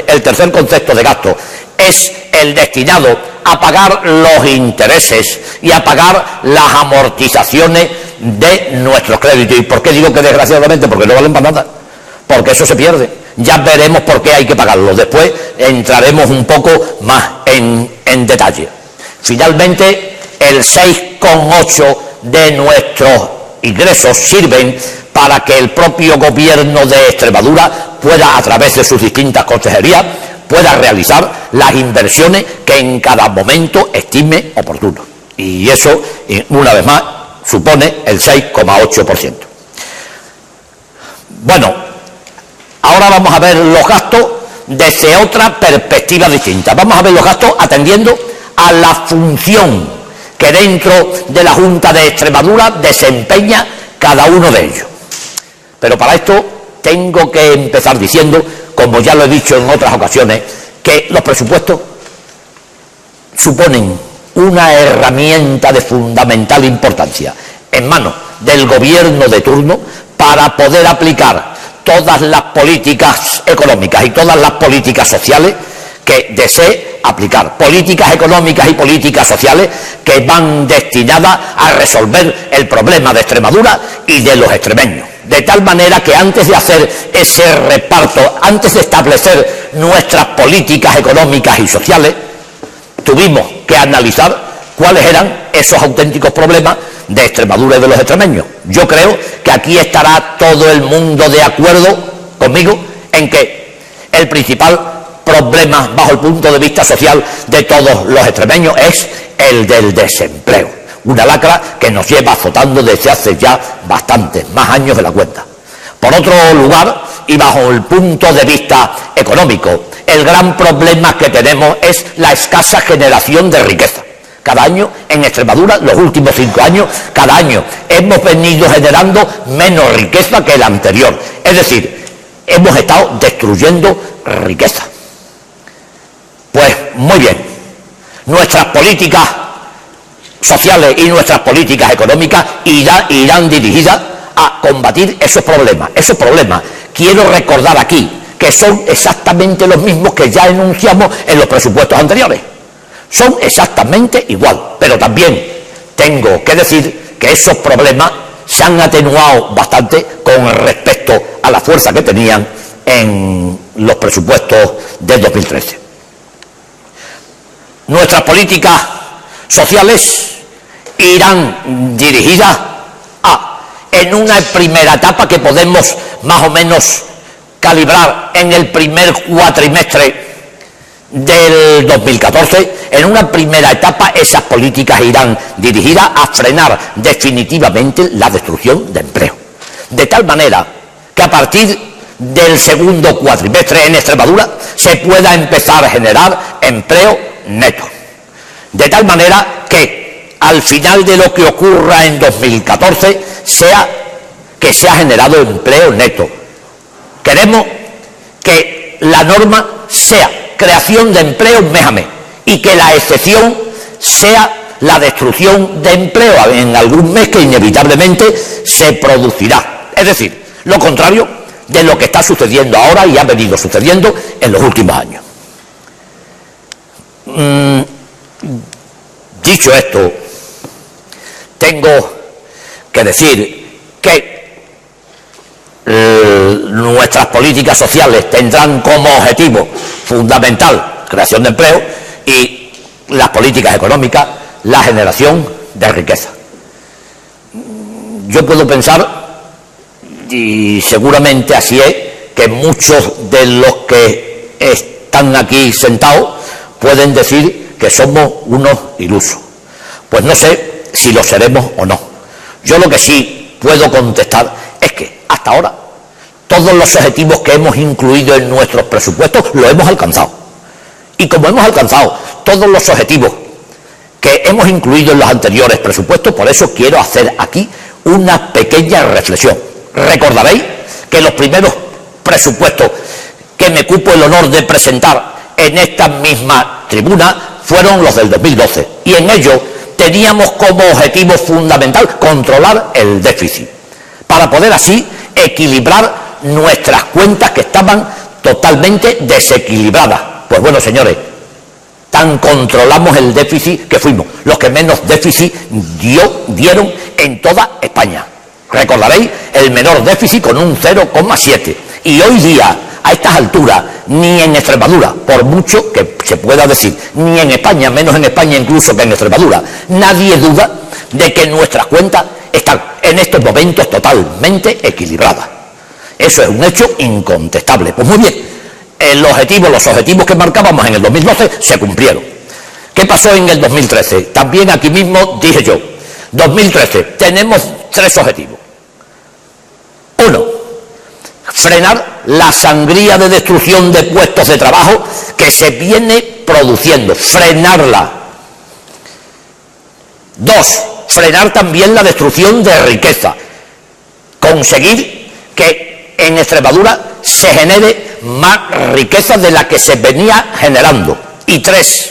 el tercer concepto de gasto es el destinado a pagar los intereses y a pagar las amortizaciones de nuestros créditos. ¿Y por qué digo que desgraciadamente? Porque no valen para nada, porque eso se pierde. Ya veremos por qué hay que pagarlo. Después entraremos un poco más en detalle. Finalmente, el 6,8% de nuestros ingresos sirven para que el propio gobierno de Extremadura pueda, a través de sus distintas consejerías, pueda realizar las inversiones que en cada momento estime oportuno. Y eso, una vez más, supone el 6,8%. Bueno, ahora vamos a ver los gastos desde otra perspectiva distinta. Vamos a ver los gastos atendiendo a la función que dentro de la Junta de Extremadura desempeña cada uno de ellos. Pero para esto tengo que empezar diciendo, como ya lo he dicho en otras ocasiones, que los presupuestos suponen una herramienta de fundamental importancia en manos del gobierno de turno para poder aplicar todas las políticas económicas y todas las políticas sociales que desee aplicar. Políticas económicas y políticas sociales que van destinadas a resolver el problema de Extremadura y de los extremeños. De tal manera que antes de hacer ese reparto, antes de establecer nuestras políticas económicas y sociales, tuvimos que analizar cuáles eran esos auténticos problemas de Extremadura y de los extremeños. Yo creo que aquí estará todo el mundo de acuerdo conmigo en que el principal problema bajo el punto de vista social de todos los extremeños es el del desempleo, una lacra que nos lleva azotando desde hace ya bastantes más años de la cuenta. Por otro lugar, y bajo el punto de vista económico, el gran problema que tenemos es la escasa generación de riqueza. Cada año en Extremadura, los últimos 5 años, cada año hemos venido generando menos riqueza que el anterior. Es decir, hemos estado destruyendo riqueza. Pues muy bien, nuestras políticas sociales y nuestras políticas económicas irán dirigidas a combatir esos problemas. Esos problemas, quiero recordar aquí, que son exactamente los mismos que ya enunciamos en los presupuestos anteriores. Son exactamente igual, pero también tengo que decir que esos problemas se han atenuado bastante con respecto a la fuerza que tenían en los presupuestos del 2013. Nuestras políticas sociales irán dirigidas en una primera etapa que podemos más o menos calibrar en el primer cuatrimestre del 2014, en una primera etapa esas políticas irán dirigidas a frenar definitivamente la destrucción de empleo. De tal manera que a partir del segundo cuatrimestre en Extremadura se pueda empezar a generar empleo neto. De tal manera que al final de lo que ocurra en 2014 sea que se ha generado empleo neto. Queremos que la norma sea creación de empleo mes a mes y que la excepción sea la destrucción de empleo en algún mes que inevitablemente se producirá. Es decir, lo contrario de lo que está sucediendo ahora y ha venido sucediendo en los últimos años. Dicho esto, tengo que decir que nuestras políticas sociales tendrán como objetivo fundamental creación de empleo y las políticas económicas la generación de riqueza. Yo puedo pensar, y seguramente así es, que muchos de los que están aquí sentados pueden decir que somos unos ilusos. Pues no sé si lo seremos o no. Yo lo que sí puedo contestar es que hasta ahora todos los objetivos que hemos incluido en nuestros presupuestos los hemos alcanzado. Y como hemos alcanzado todos los objetivos que hemos incluido en los anteriores presupuestos, por eso quiero hacer aquí una pequeña reflexión. Recordaréis que los primeros presupuestos que me cupo el honor de presentar en esta misma tribuna fueron los del 2012 y en ellos teníamos como objetivo fundamental controlar el déficit para poder así equilibrar nuestras cuentas que estaban totalmente desequilibradas. Pues bueno, señores, tan controlamos el déficit que fuimos los que menos déficit dieron en toda España. Recordaréis el menor déficit con un 0,7 y hoy día a estas alturas ni en Extremadura, por mucho que se pueda decir, ni en España, menos en España incluso que en Extremadura, nadie duda de que nuestras cuentas están en estos momentos totalmente equilibradas. Eso es un hecho incontestable. Pues muy bien, los objetivos que marcábamos en el 2012 se cumplieron. ¿Qué pasó en el 2013? También aquí mismo dije yo, 2013, tenemos 3 objetivos. 1, frenar la sangría de destrucción de puestos de trabajo que se viene produciendo, frenarla. 2, frenar también la destrucción de riqueza, conseguir que en Extremadura se genere más riqueza de la que se venía generando. Y 3,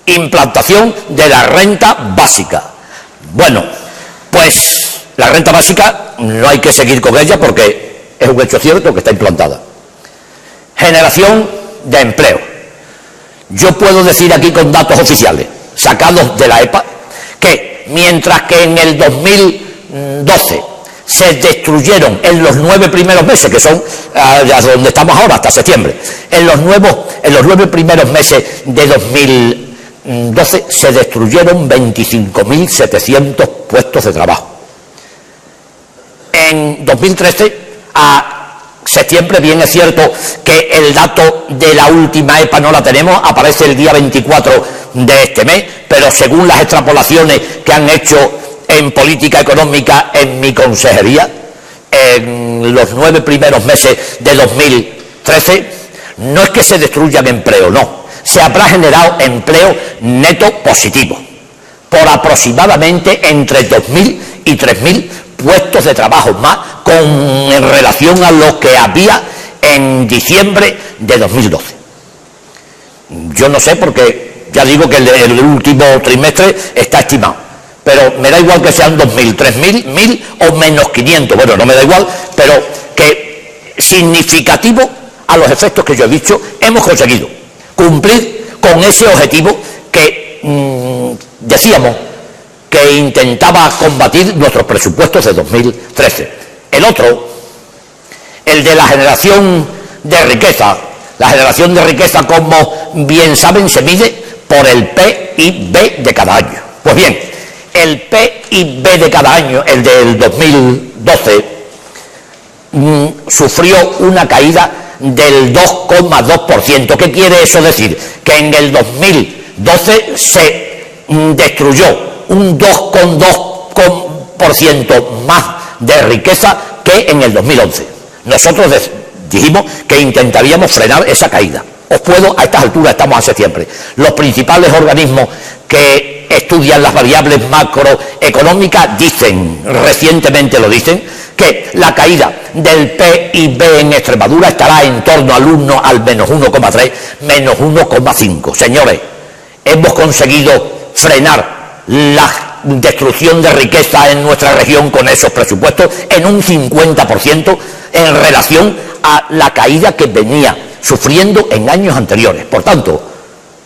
implantación de la renta básica. Bueno, pues la renta básica no hay que seguir con ella porque es un hecho cierto que está implantada. Generación de empleo. Yo puedo decir aquí con datos oficiales, sacados de la EPA, que mientras que en el 2012 se destruyeron en los 9 primeros meses, que son donde estamos ahora, hasta septiembre, en los 9 primeros meses de 2012 se destruyeron 25.700 puestos de trabajo. En 2013, a septiembre, bien es cierto que el dato de la última EPA no la tenemos, aparece el día 24 de este mes, pero según las extrapolaciones que han hecho en política económica en mi consejería, en los 9 primeros meses de 2013, no es que se destruyan empleo, no, se habrá generado empleo neto positivo, por aproximadamente entre 2.000 y 3.000 puestos de trabajo más en relación a lo que había en diciembre de 2012. Yo no sé, porque ya digo que el último trimestre está estimado, pero me da igual que sean 2.000, 3.000, 1.000 o menos 500, bueno, no me da igual, pero que significativo a los efectos que yo he dicho, hemos conseguido cumplir con ese objetivo que decíamos que intentaba combatir nuestros presupuestos de 2013. El otro, el de la generación de riqueza. La generación de riqueza, como bien saben, se mide por el PIB de cada año. Pues bien, el PIB de cada año, el del 2012, sufrió una caída del 2,2%. ¿Qué quiere eso decir? Que en el 2012 se destruyó un 2,2% más de riqueza que en el 2011. Nosotros dijimos que intentaríamos frenar esa caída. Os puedo, a estas alturas, estamos a septiembre, los principales organismos que estudian las variables macroeconómicas dicen, recientemente lo dicen, que la caída del PIB en Extremadura estará en torno al menos 1,3, menos 1,5. Señores, hemos conseguido frenar la destrucción de riqueza en nuestra región con esos presupuestos en un 50% en relación a la caída que venía sufriendo en años anteriores. Por tanto,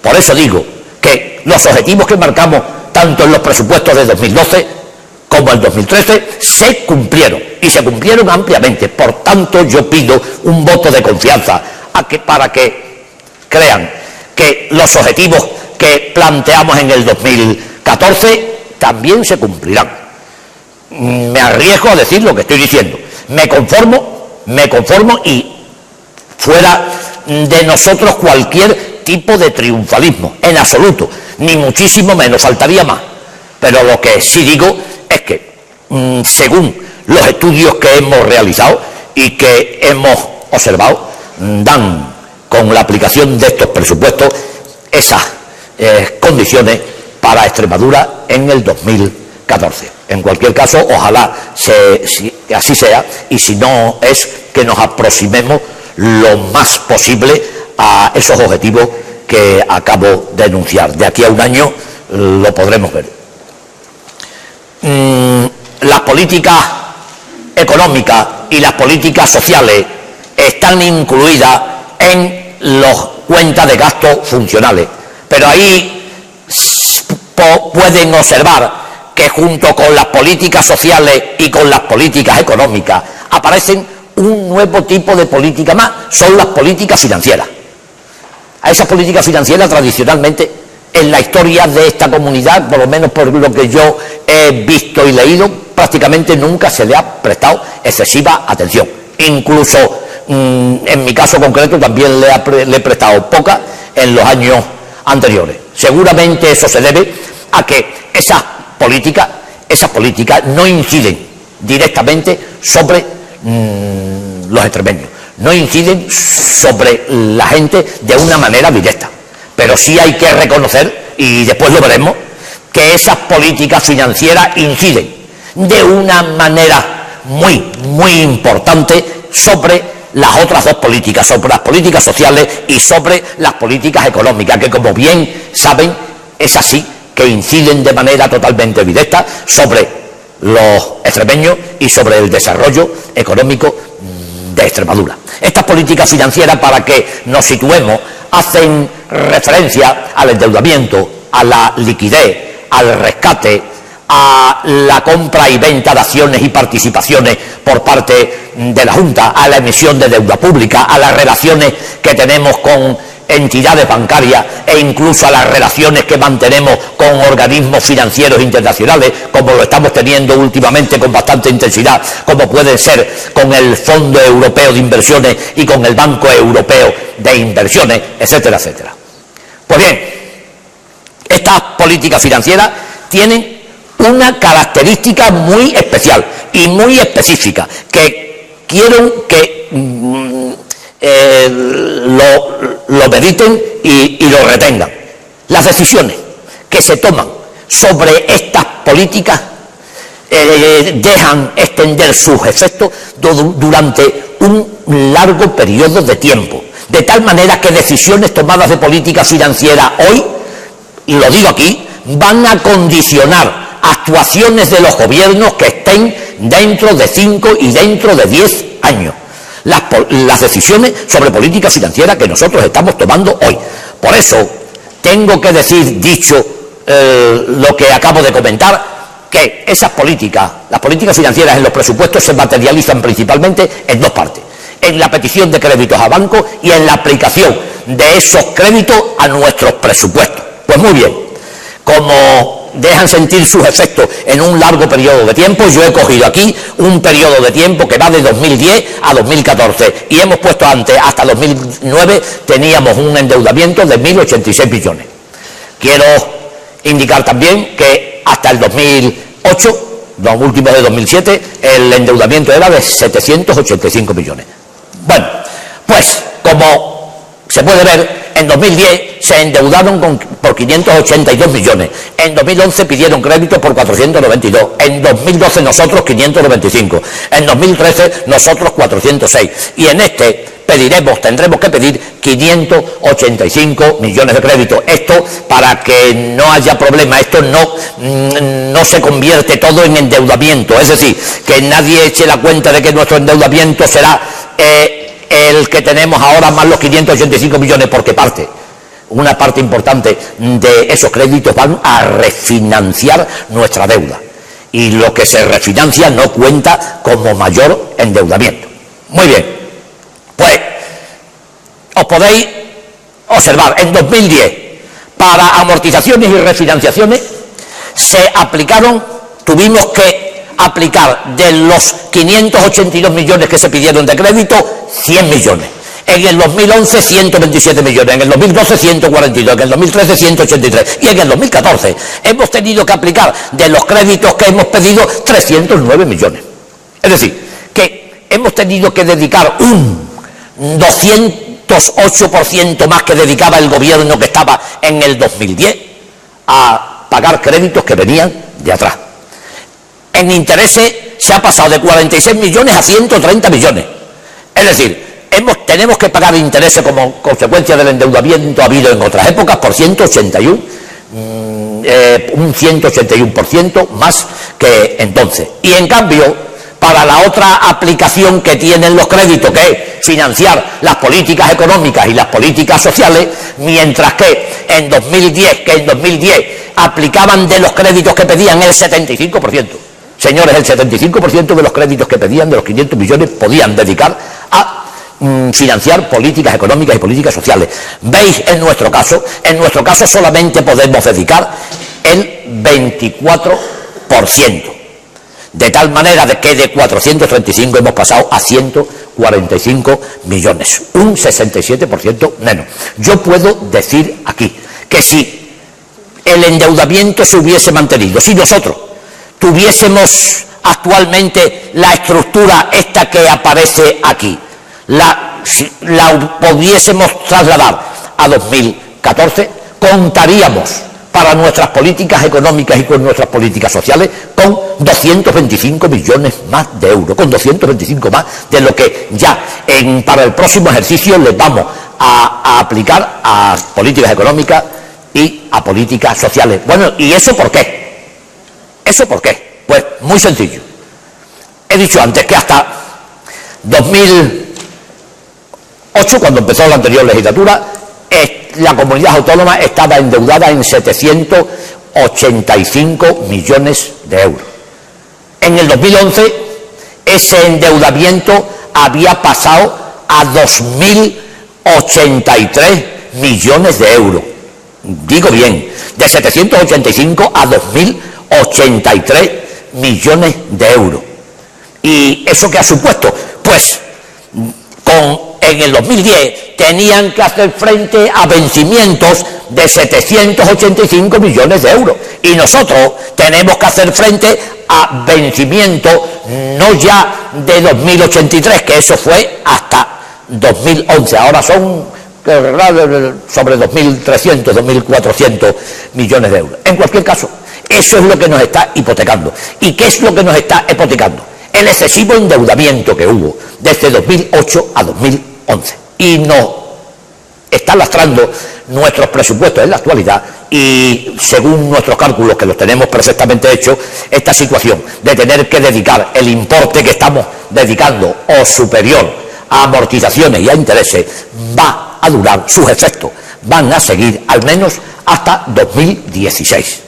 por eso digo que los objetivos que marcamos tanto en los presupuestos de 2012 como el 2013 se cumplieron, y se cumplieron ampliamente. Por tanto, yo pido un voto de confianza para que crean que los objetivos que planteamos en el 2014 también se cumplirán. Me arriesgo a decir lo que estoy diciendo. Me conformo y fuera de nosotros cualquier tipo de triunfalismo, en absoluto, ni muchísimo menos, faltaría más. Pero lo que sí digo es que, según los estudios que hemos realizado y que hemos observado, dan con la aplicación de estos presupuestos esas condiciones para Extremadura en el 2014. En cualquier caso, ojalá así sea, y si no es, que nos aproximemos lo más posible a esos objetivos que acabo de enunciar. De aquí a un año lo podremos ver. Las políticas económicas y las políticas sociales están incluidas en las cuentas de gastos funcionales, pero ahí pueden observar que junto con las políticas sociales y con las políticas económicas aparecen un nuevo tipo de política más, son las políticas financieras. A esas políticas financieras tradicionalmente en la historia de esta comunidad, por lo menos por lo que yo he visto y leído, prácticamente nunca se le ha prestado excesiva atención. Incluso en mi caso concreto también le he prestado poca en los años anteriores. Seguramente eso se debe a que esas políticas no inciden directamente sobre los extremeños, no inciden sobre la gente de una manera directa, pero sí hay que reconocer, y después lo veremos, que esas políticas financieras inciden de una manera muy importante sobre las otras dos políticas, sobre las políticas sociales y sobre las políticas económicas, que como bien saben es así, que inciden de manera totalmente directa sobre los extremeños y sobre el desarrollo económico de Extremadura. Estas políticas financieras, para que nos situemos, hacen referencia al endeudamiento, a la liquidez, al rescate, a la compra y venta de acciones y participaciones por parte de la Junta, a la emisión de deuda pública, a las relaciones que tenemos con entidades bancarias e incluso a las relaciones que mantenemos con organismos financieros internacionales, como lo estamos teniendo últimamente con bastante intensidad, como puede ser con el Fondo Europeo de Inversiones y con el Banco Europeo de Inversiones, etcétera, etcétera. Pues bien, estas políticas financieras tienen una característica muy especial y muy específica, que quiero que lo mediten y lo retengan. Las decisiones que se toman sobre estas políticas dejan extender sus efectos durante un largo periodo de tiempo, de tal manera que decisiones tomadas de política financiera hoy, y lo digo aquí, van a condicionar actuaciones de los gobiernos que estén dentro de 5 y dentro de 10 años. Las decisiones sobre política financiera que nosotros estamos tomando hoy. Por eso tengo que decir, dicho lo que acabo de comentar, que esas políticas, las políticas financieras en los presupuestos se materializan principalmente en dos partes: en la petición de créditos a bancos y en la aplicación de esos créditos a nuestros presupuestos. Pues muy bien, como dejan sentir sus efectos en un largo periodo de tiempo, yo he cogido aquí un periodo de tiempo que va de 2010 a 2014 y hemos puesto antes, hasta 2009 teníamos un endeudamiento de 1.086 billones. Quiero indicar también que hasta el 2008, los últimos de 2007, el endeudamiento era de 785 millones. Bueno, pues como se puede ver, en 2010 se endeudaron por 582 millones, en 2011 pidieron créditos por 492, en 2012 nosotros 595, en 2013 nosotros 406 y en este tendremos que pedir 585 millones de créditos. Esto, para que no haya problema, esto no se convierte todo en endeudamiento, es decir, que nadie eche la cuenta de que nuestro endeudamiento será el que tenemos ahora más los 585 millones, porque una parte importante de esos créditos van a refinanciar nuestra deuda y lo que se refinancia no cuenta como mayor endeudamiento. Muy bien, pues os podéis observar, en 2010 para amortizaciones y refinanciaciones tuvimos que aplicar de los 582 millones que se pidieron de crédito, 100 millones. En el 2011, 127 millones, en el 2012, 142, en el 2013, 183, y en el 2014 hemos tenido que aplicar de los créditos que hemos pedido 309 millones. Es decir, que hemos tenido que dedicar un 208% más que dedicaba el gobierno que estaba en el 2010 a pagar créditos que venían de atrás. En intereses se ha pasado de 46 millones a 130 millones. Es decir, tenemos que pagar intereses como consecuencia del endeudamiento habido en otras épocas por un 181% más que entonces. Y en cambio, para la otra aplicación que tienen los créditos, que es financiar las políticas económicas y las políticas sociales, mientras que en 2010 aplicaban de los créditos que pedían el 75%. Señores, el 75% de los créditos que pedían, de los 500 millones, podían dedicar a financiar políticas económicas y políticas sociales. ¿Veis? En nuestro caso solamente podemos dedicar el 24%. De tal manera de que de 435 hemos pasado a 145 millones, un 67% menos. Yo puedo decir aquí que si el endeudamiento se hubiese mantenido, si nosotros tuviésemos actualmente la estructura esta que aparece aquí, la pudiésemos trasladar a 2014, contaríamos para nuestras políticas económicas y con nuestras políticas sociales con 225 millones más de euros, con 225 más de lo que ya para el próximo ejercicio les vamos a aplicar a políticas económicas y a políticas sociales. Bueno, ¿y eso por qué? ¿Eso por qué? Pues muy sencillo. He dicho antes que hasta 2008, cuando empezó la anterior legislatura, la comunidad autónoma estaba endeudada en 785 millones de euros. En el 2011 ese endeudamiento había pasado a 2.083 millones de euros. Digo bien, de 785 a 2.083 millones de euros. ¿Y eso qué ha supuesto? Pues en el 2010 tenían que hacer frente a vencimientos de 785 millones de euros. Y nosotros tenemos que hacer frente a vencimientos no ya de 2083, que eso fue hasta 2011. Ahora son sobre 2.300, 2.400 millones de euros. En cualquier caso, eso es lo que nos está hipotecando. ¿Y qué es lo que nos está hipotecando? El excesivo endeudamiento que hubo desde 2008 a 2011. Y nos está lastrando nuestros presupuestos en la actualidad y, según nuestros cálculos, que los tenemos perfectamente hechos, esta situación de tener que dedicar el importe que estamos dedicando o superior a amortizaciones y a intereses va a durar, sus efectos van a seguir al menos hasta 2016.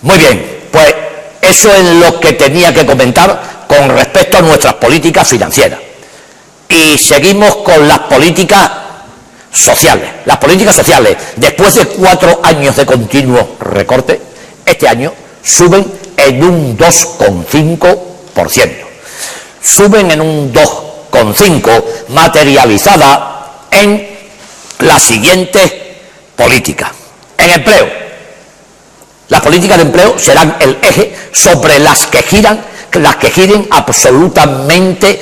Muy bien, pues eso es lo que tenía que comentar con respecto a nuestras políticas financieras. Y seguimos con las políticas sociales. Las políticas sociales, después de 4 años de continuo recorte, este año suben en un 2,5%. Suben en un 2,5% materializada en las siguientes políticas. En empleo. Las políticas de empleo serán el eje sobre las que giren absolutamente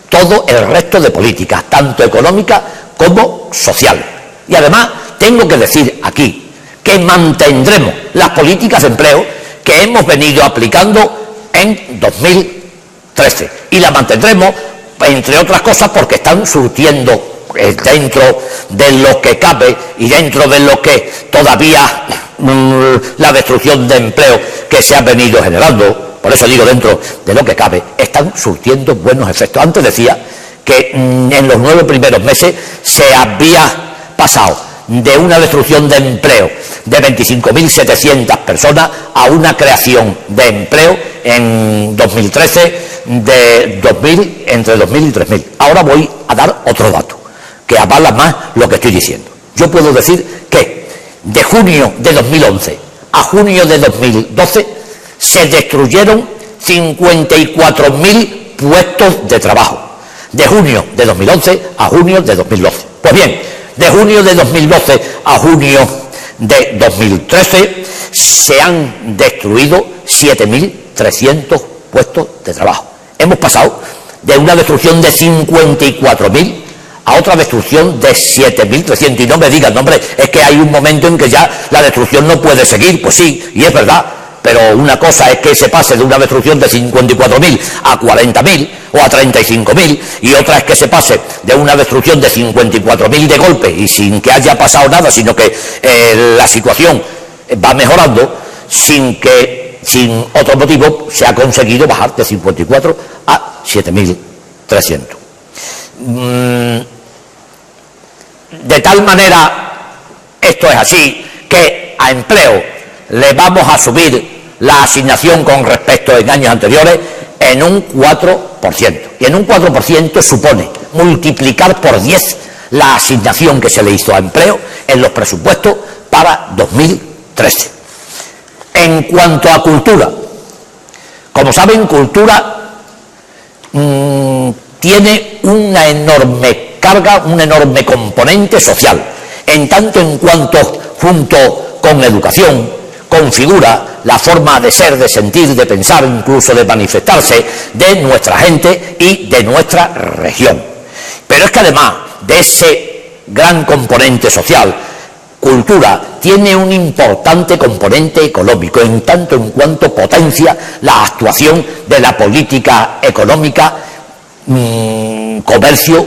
todo el resto de políticas, tanto económicas como sociales. Y además tengo que decir aquí que mantendremos las políticas de empleo que hemos venido aplicando en 2013 y las mantendremos, entre otras cosas, porque están surtiendo dentro de lo que cabe y dentro de lo que todavía la destrucción de empleo que se ha venido generando, por eso digo dentro de lo que cabe, están surtiendo buenos efectos. Antes decía que en los 9 primeros meses se había pasado de una destrucción de empleo de 25.700 personas a una creación de empleo en 2013 de entre 2.000 y 3.000. Ahora voy a dar otro dato que avala más lo que estoy diciendo. Yo puedo decir que de junio de 2011 a junio de 2012 se destruyeron 54.000 puestos de trabajo. De junio de 2011 a junio de 2012. Pues bien, de junio de 2012 a junio de 2013 se han destruido 7.300 puestos de trabajo. Hemos pasado de una destrucción de 54.000 a otra destrucción de 7.300. Y no me digan, hombre, es que hay un momento en que ya la destrucción no puede seguir. Pues sí, y es verdad, pero una cosa es que se pase de una destrucción de 54.000 a 40.000 o a 35.000, y otra es que se pase de una destrucción de 54.000 de golpe y sin que haya pasado nada, sino que la situación va mejorando sin otro motivo se ha conseguido bajar de 54 a 7.300. De tal manera, esto es así, que a empleo le vamos a subir la asignación con respecto a años anteriores en un 4%. Y en un 4% supone multiplicar por 10 la asignación que se le hizo a empleo en los presupuestos para 2013. En cuanto a cultura, como saben, cultura tiene una enorme carga, un enorme componente social, en tanto en cuanto, junto con educación, configura la forma de ser, de sentir, de pensar, incluso de manifestarse de nuestra gente y de nuestra región. Pero es que además de ese gran componente social, cultura tiene un importante componente económico, en tanto en cuanto potencia la actuación de la política económica, comercio,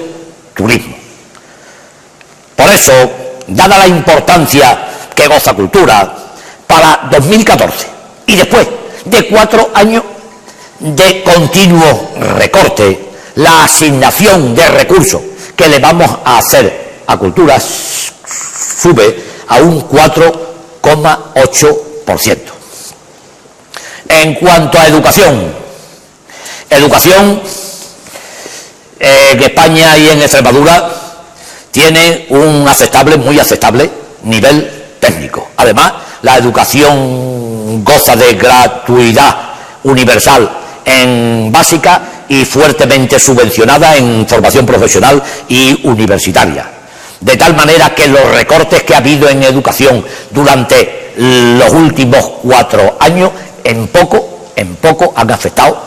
turismo. Por eso, dada la importancia que goza cultura, para 2014 y después de 4 años de continuo recorte, la asignación de recursos que le vamos a hacer a cultura sube a un 4,8%. En cuanto a educación, en España y en Extremadura tiene un aceptable, muy aceptable nivel técnico. Además, la educación goza de gratuidad universal en básica y fuertemente subvencionada en formación profesional y universitaria. De tal manera que los recortes que ha habido en educación durante los últimos 4 años en poco han afectado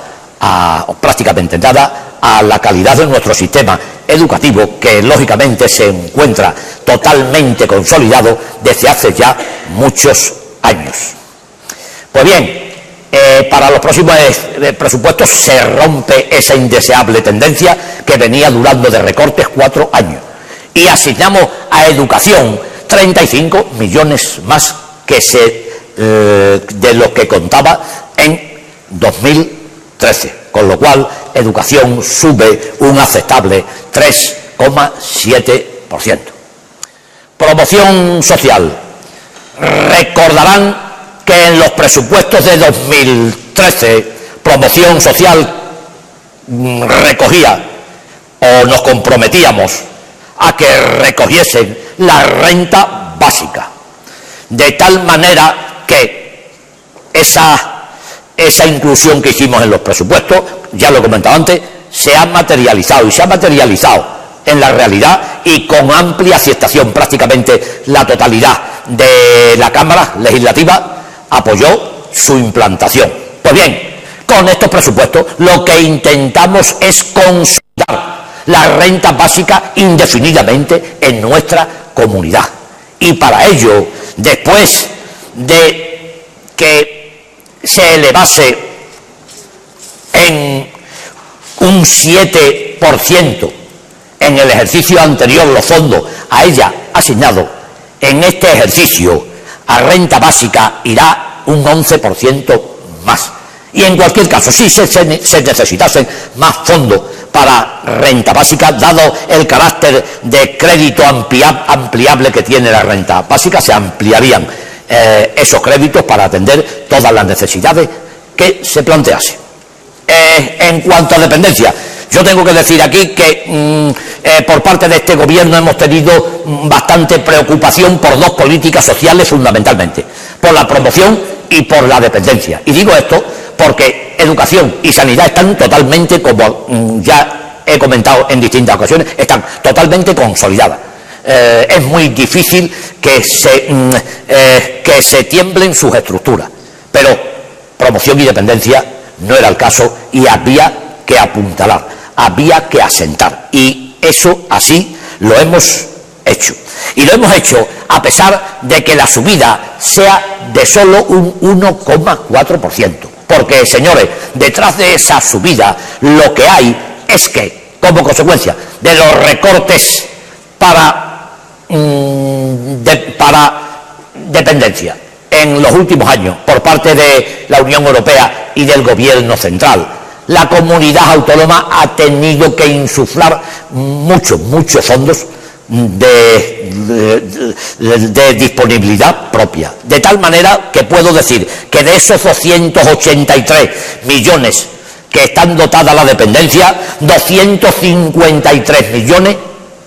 o prácticamente nada a la calidad de nuestro sistema educativo, que lógicamente se encuentra totalmente consolidado desde hace ya muchos años. Pues bien, para los próximos presupuestos se rompe esa indeseable tendencia que venía durando de recortes 4 años y asignamos a educación 35 millones más que de lo que contaba en 2013, con lo cual educación sube un aceptable 3,7%. Promoción social. Recordarán que en los presupuestos de 2013 promoción social recogía o nos comprometíamos a que recogiesen la renta básica, de tal manera que esa inclusión que hicimos en los presupuestos, ya lo he comentado antes, se ha materializado y se ha materializado en la realidad y con amplia aceptación. Prácticamente la totalidad de la Cámara Legislativa apoyó su implantación. Pues bien, con estos presupuestos lo que intentamos es consolidar la renta básica indefinidamente en nuestra comunidad. Y para ello, después de que se elevase en un 7% en el ejercicio anterior los fondos a ella asignados, en este ejercicio a renta básica irá un 11% más. Y en cualquier caso, si se necesitasen más fondos para renta básica, dado el carácter de crédito ampliable que tiene la renta básica, se ampliarían esos créditos para atender todas las necesidades que se planteasen. En cuanto a dependencia, yo tengo que decir aquí que por parte de este gobierno hemos tenido bastante preocupación por 2 políticas sociales fundamentalmente, por la promoción y por la dependencia. Y digo esto porque educación y sanidad están totalmente, como ya he comentado en distintas ocasiones, están totalmente consolidadas. Es muy difícil que se tiemblen sus estructuras, pero promoción y dependencia no era el caso y había que apuntalar, había que asentar, y eso así lo hemos hecho. Y lo hemos hecho a pesar de que la subida sea de solo un 1,4%, porque, señores, detrás de esa subida lo que hay es que, como consecuencia de los recortes para dependencia en los últimos años por parte de la Unión Europea y del Gobierno central, la comunidad autónoma ha tenido que insuflar muchos fondos de disponibilidad propia, de tal manera que puedo decir que de esos 283 millones que están dotadas la dependencia, 253 millones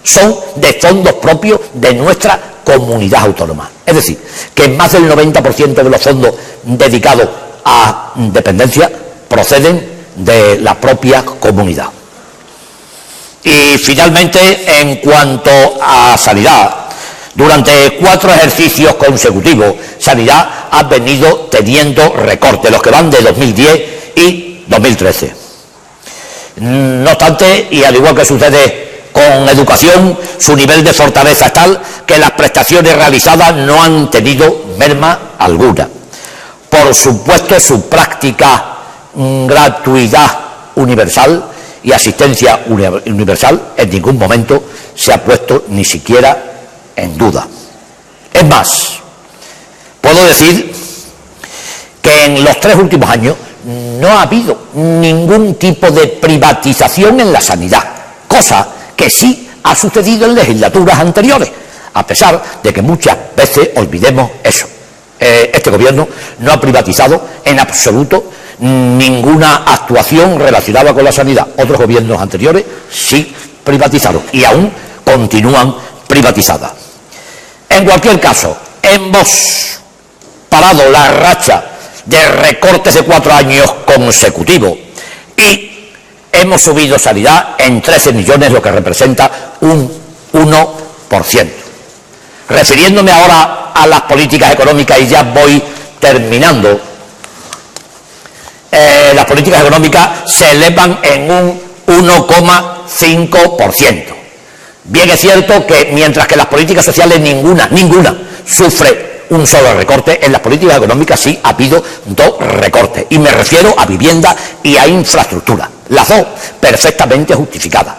son de fondos propios de nuestra comunidad autónoma. Es decir, que más del 90% de los fondos dedicados a dependencia proceden de la propia comunidad. Y finalmente, en cuanto a sanidad, durante 4 ejercicios consecutivos, sanidad ha venido teniendo recortes, los que van de 2010 y 2013. No obstante, y al igual que sucede con educación, su nivel de fortaleza es tal que las prestaciones realizadas no han tenido merma alguna. Por supuesto, su práctica gratuidad universal y asistencia universal en ningún momento se ha puesto ni siquiera en duda. Es más, puedo decir que en los 3 últimos años no ha habido ningún tipo de privatización en la sanidad, cosa que sí ha sucedido en legislaturas anteriores, a pesar de que muchas veces olvidemos eso. Este gobierno no ha privatizado en absoluto ninguna actuación relacionada con la sanidad. Otros gobiernos anteriores sí privatizaron y aún continúan privatizadas. En cualquier caso, hemos parado la racha de recortes de 4 años consecutivos y hemos subido sanidad en 13 millones, lo que representa un 1%. Refiriéndome ahora a las políticas económicas, y ya voy terminando, las políticas económicas se elevan en un 1,5%. Bien es cierto que mientras que las políticas sociales ninguna sufre un solo recorte, en las políticas económicas sí ha habido 2 recortes, y me refiero a vivienda y a infraestructura, las dos perfectamente justificadas.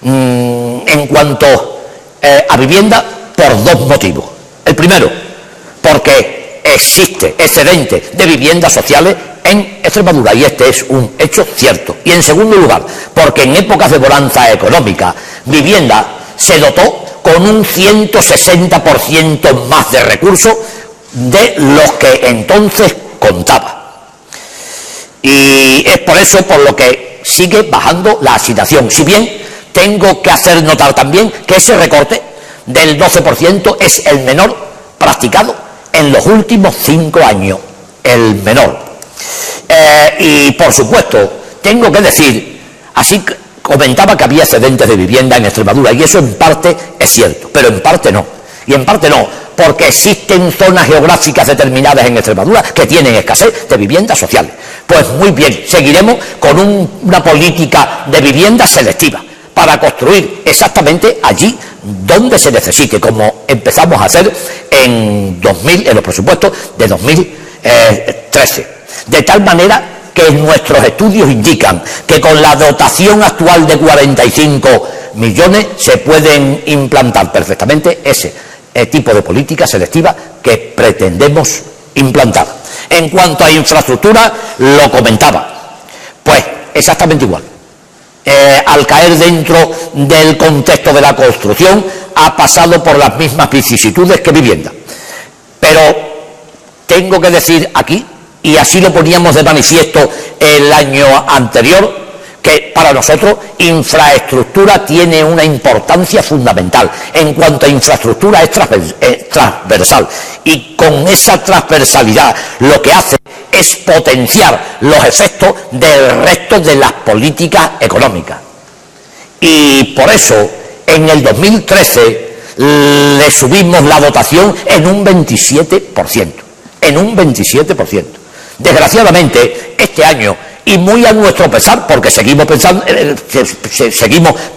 En cuanto a vivienda, por 2 motivos. El primero, porque existe excedente de viviendas sociales en Extremadura, y este es un hecho cierto. Y en segundo lugar, porque en épocas de bonanza económica, vivienda se dotó con un 160% más de recursos de los que entonces contaba. Y es por eso por lo que sigue bajando la asignación. Si bien tengo que hacer notar también que ese recorte del 12% es el menor practicado en los últimos 5 años, el menor. Y por supuesto, tengo que decir, así comentaba que había excedentes de vivienda en Extremadura, y eso en parte es cierto, pero en parte no. Y en parte no, porque existen zonas geográficas determinadas en Extremadura que tienen escasez de viviendas sociales. Pues muy bien, seguiremos con una política de vivienda selectiva para construir exactamente allí donde se necesite, como empezamos a hacer en los presupuestos de 2013. De tal manera que nuestros estudios indican que con la dotación actual de 45 millones se pueden implantar perfectamente ese tipo de política selectiva que pretendemos implantar. En cuanto a infraestructura, lo comentaba, pues exactamente igual. Al caer dentro del contexto de la construcción, ha pasado por las mismas vicisitudes que vivienda. Pero tengo que decir aquí, y así lo poníamos de manifiesto el año anterior, que para nosotros infraestructura tiene una importancia fundamental. En cuanto a infraestructura es transversal, y con esa transversalidad lo que hace es potenciar los efectos del resto de las políticas económicas. Y por eso en el 2013 le subimos la dotación en un 27%, Desgraciadamente, este año, y muy a nuestro pesar, porque seguimos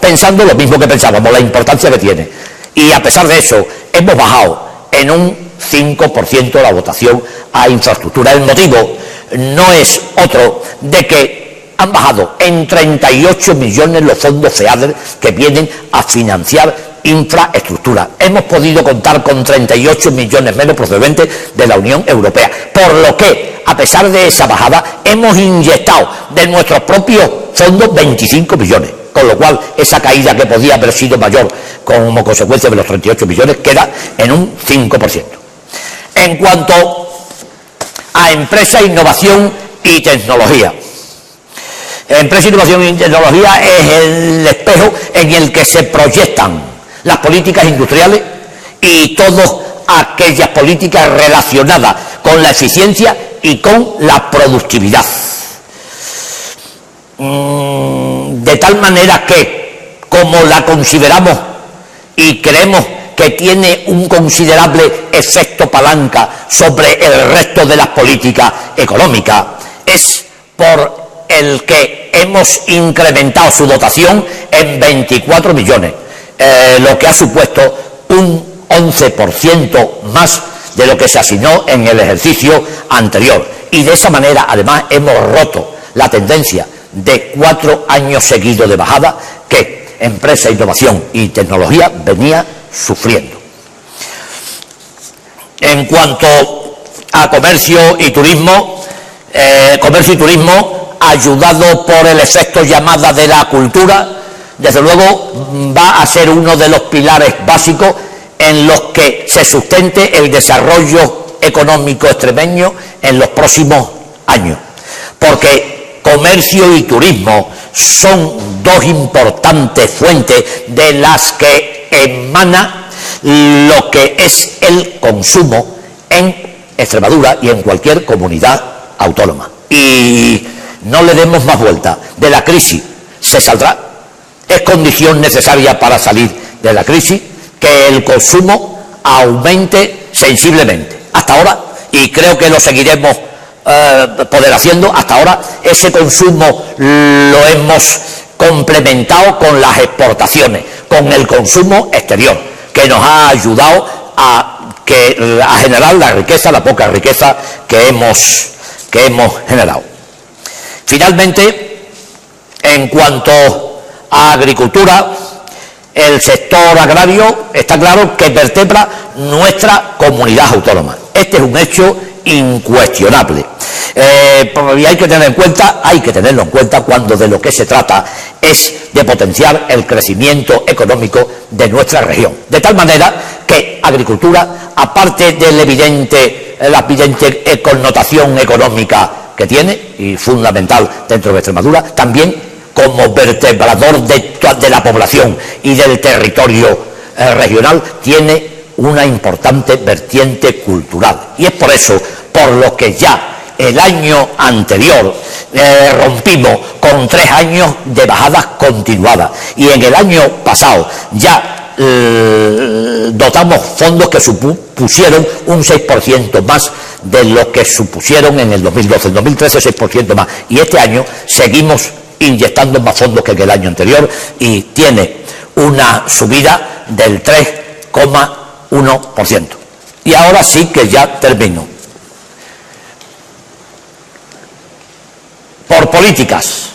pensando lo mismo que pensábamos, la importancia que tiene, y a pesar de eso, hemos bajado en un 5% la dotación a infraestructura. El motivo no es otro de que han bajado en 38 millones los fondos FEADER que vienen a financiar infraestructura. Hemos podido contar con 38 millones menos procedentes de la Unión Europea, por lo que, a pesar de esa bajada, hemos inyectado de nuestros propios fondos 25 millones, con lo cual esa caída, que podía haber sido mayor como consecuencia de los 38 millones, queda en un 5%. En cuanto a empresa, innovación y tecnología, empresa, innovación y tecnología es el espejo en el que se proyectan las políticas industriales y todas aquellas políticas relacionadas con la eficiencia y con la productividad. De tal manera que, como la consideramos y creemos que tiene un considerable efecto palanca sobre el resto de las políticas económicas, es por el que hemos incrementado su dotación en 24 millones. Lo que ha supuesto un 11% más de lo que se asignó en el ejercicio anterior. Y de esa manera, además, hemos roto la tendencia de 4 años seguidos de bajada que Empresa, Innovación y Tecnología venía sufriendo. En cuanto a comercio y turismo, ayudado por el efecto llamada de la cultura, desde luego va a ser uno de los pilares básicos en los que se sustente el desarrollo económico extremeño en los próximos años, porque comercio y turismo son 2 importantes fuentes de las que emana lo que es el consumo en Extremadura y en cualquier comunidad autónoma. Y no le demos más vuelta. De la crisis se saldrá. Es condición necesaria para salir de la crisis que el consumo aumente sensiblemente. Hasta ahora, y creo que lo seguiremos poder haciendo, hasta ahora ese consumo lo hemos complementado con las exportaciones, con el consumo exterior, que nos ha ayudado a generar la riqueza, la poca riqueza que hemos generado. Finalmente, en cuanto a agricultura, el sector agrario está claro que vertebra nuestra comunidad autónoma. Este es un hecho incuestionable. Y hay que tenerlo en cuenta cuando de lo que se trata es de potenciar el crecimiento económico de nuestra región. De tal manera que agricultura, aparte de la evidente connotación económica que tiene, y fundamental dentro de Extremadura, también como vertebrador de la población y del territorio regional, tiene una importante vertiente cultural. Y es por eso por lo que ya el año anterior rompimos con 3 años de bajadas continuadas, y en el año pasado ya dotamos fondos que supusieron un 6% más de lo que supusieron en el 2012, en 2013 6% más, y este año seguimos inyectando más fondos que en el año anterior, y tiene una subida del 3,1%. Y ahora sí que ya termino. Por políticas,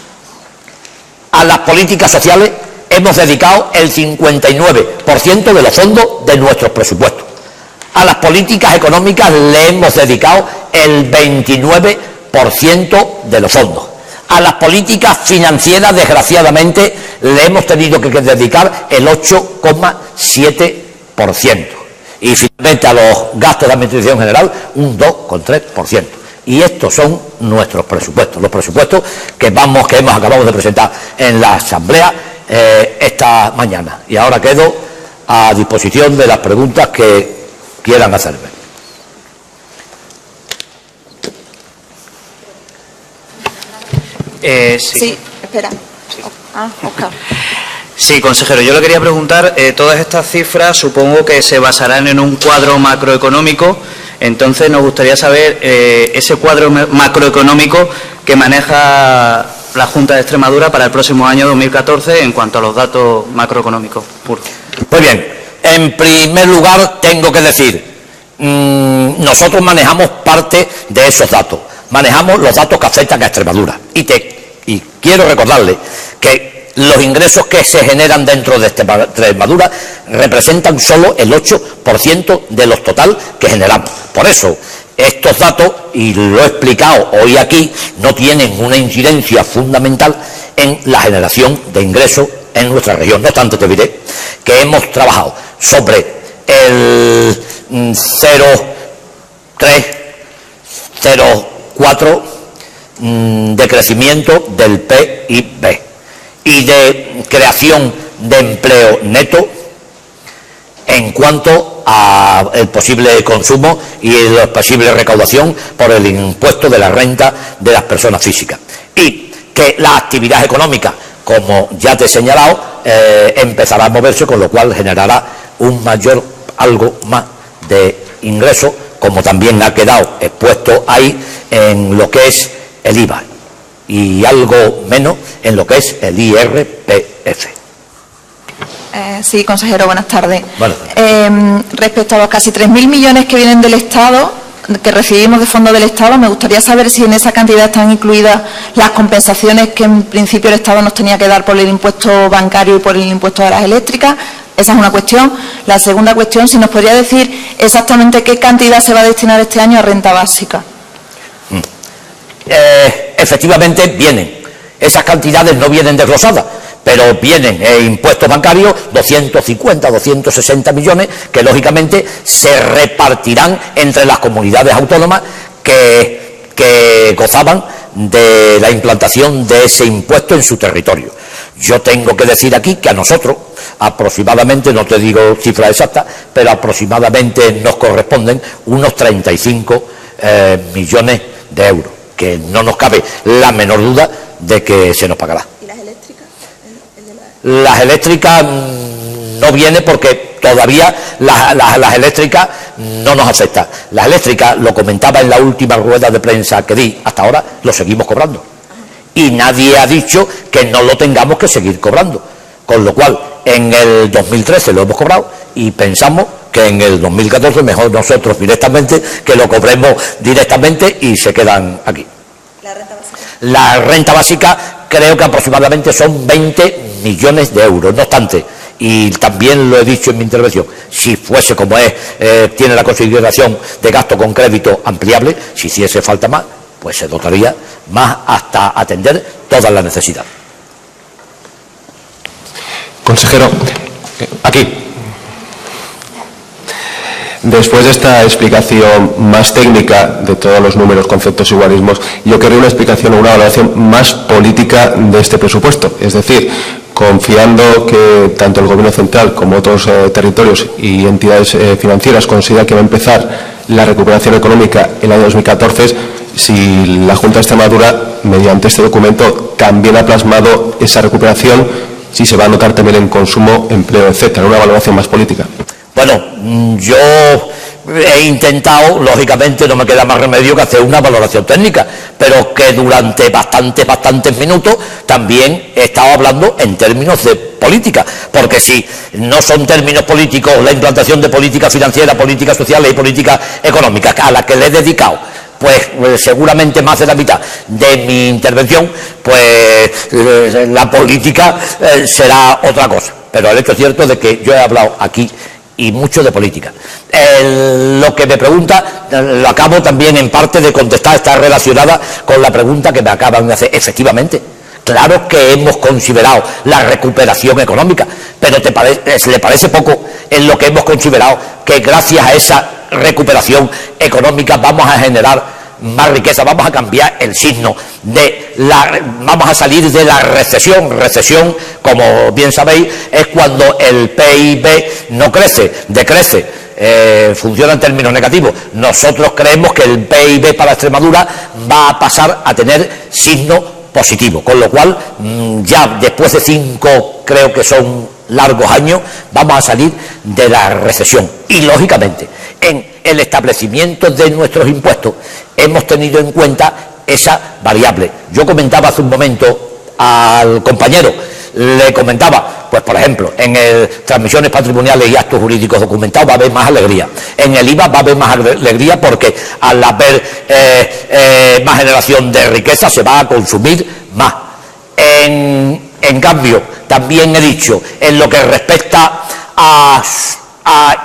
a las políticas sociales hemos dedicado el 59% de los fondos de nuestros presupuestos. A las políticas económicas le hemos dedicado el 29% de los fondos. A las políticas financieras, desgraciadamente, le hemos tenido que dedicar el 8,7%. Y finalmente a los gastos de administración general un 2,3%. Y estos son nuestros presupuestos, los presupuestos que acabamos de presentar en la Asamblea esta mañana. Y ahora quedo a disposición de las preguntas que quieran hacerme. Sí, espera. Sí. Oscar. Sí, consejero, yo le quería preguntar, todas estas cifras supongo que se basarán en un cuadro macroeconómico, entonces nos gustaría saber ese cuadro macroeconómico que maneja la Junta de Extremadura para el próximo año 2014 en cuanto a los datos macroeconómicos puros. Pues bien, en primer lugar tengo que decir, nosotros manejamos parte de esos datos, manejamos los datos que afectan a Extremadura, y quiero recordarle que los ingresos que se generan dentro de Extremadura representan solo el 8% de los total que generamos. Por eso, estos datos, y lo he explicado hoy aquí, no tienen una incidencia fundamental en la generación de ingresos en nuestra región. No obstante, te diré que hemos trabajado sobre el 0,3, 0,4 de crecimiento del PIB y de creación de empleo neto en cuanto a el posible consumo y la posible recaudación por el impuesto de la renta de las personas físicas. Y que la actividad económica, como ya te he señalado, empezará a moverse, con lo cual generará algo más de ingreso, como también ha quedado expuesto ahí en lo que es el IVA, y algo menos en lo que es el IRPF. Sí, consejero, buenas tardes. Bueno. Respecto a los casi 3.000 millones que vienen del Estado, que recibimos de fondo del Estado, me gustaría saber si en esa cantidad están incluidas las compensaciones que en principio el Estado nos tenía que dar por el impuesto bancario y por el impuesto de las eléctricas. Esa es una cuestión. La segunda cuestión, si nos podría decir exactamente qué cantidad se va a destinar este año a renta básica. Efectivamente vienen. Esas cantidades no vienen desglosadas, pero vienen impuestos bancarios, 250, 260 millones, que lógicamente se repartirán entre las comunidades autónomas que gozaban de la implantación de ese impuesto en su territorio. Yo tengo que decir aquí que a nosotros, aproximadamente, no te digo cifra exacta, pero aproximadamente nos corresponden unos 35 millones de euros, que no nos cabe la menor duda de que se nos pagará. ¿Y las eléctricas? Las eléctricas no viene porque todavía las eléctricas no nos afectan. Las eléctricas, lo comentaba en la última rueda de prensa que di, hasta ahora lo seguimos cobrando. Y nadie ha dicho que no lo tengamos que seguir cobrando. Con lo cual, en el 2013 lo hemos cobrado y pensamos que en el 2014 mejor nosotros directamente, que lo cobremos directamente y se quedan aquí. ¿La renta básica? La renta básica creo que aproximadamente son 20 millones de euros. No obstante, y también lo he dicho en mi intervención, si fuese como es, tiene la consideración de gasto con crédito ampliable, si hiciese falta más, pues se dotaría más hasta atender todas las necesidades. Consejero, aquí. Después de esta explicación más técnica de todos los números, conceptos y guarismos, yo querría una explicación o una valoración más política de este presupuesto. Es decir, confiando que tanto el Gobierno central como otros territorios y entidades financieras consideran que va a empezar la recuperación económica en el año 2014, si la Junta de Extremadura, mediante este documento, también ha plasmado esa recuperación, si se va a notar también en consumo, empleo, etcétera, una valoración más política. Bueno, yo he intentado, lógicamente no me queda más remedio que hacer una valoración técnica, pero que durante bastantes minutos también he estado hablando en términos de política, porque si no son términos políticos la implantación de políticas financieras, políticas sociales y políticas económicas a las que le he dedicado pues seguramente más de la mitad de mi intervención, pues la política será otra cosa. Pero el hecho es cierto de que yo he hablado aquí y mucho de política. Lo que me pregunta, lo acabo también en parte de contestar, está relacionada con la pregunta que me acaban de hacer. Efectivamente, claro que hemos considerado la recuperación económica, pero ¿le parece poco en lo que hemos considerado que gracias a esa recuperación económica vamos a generar más riqueza, vamos a cambiar el signo vamos a salir de la recesión? Recesión, como bien sabéis, es cuando el PIB no crece, decrece, funciona en términos negativos. Nosotros creemos que el PIB para Extremadura va a pasar a tener signo positivo, con lo cual ya después de 5, creo que son largos años, vamos a salir de la recesión. Y lógicamente, en el establecimiento de nuestros impuestos hemos tenido en cuenta esa variable. Yo comentaba hace un momento al compañero, le comentaba, pues por ejemplo, en transmisiones patrimoniales y actos jurídicos documentados va a haber más alegría. En el IVA va a haber más alegría porque al haber más generación de riqueza se va a consumir más. En cambio, también he dicho, en lo que respecta a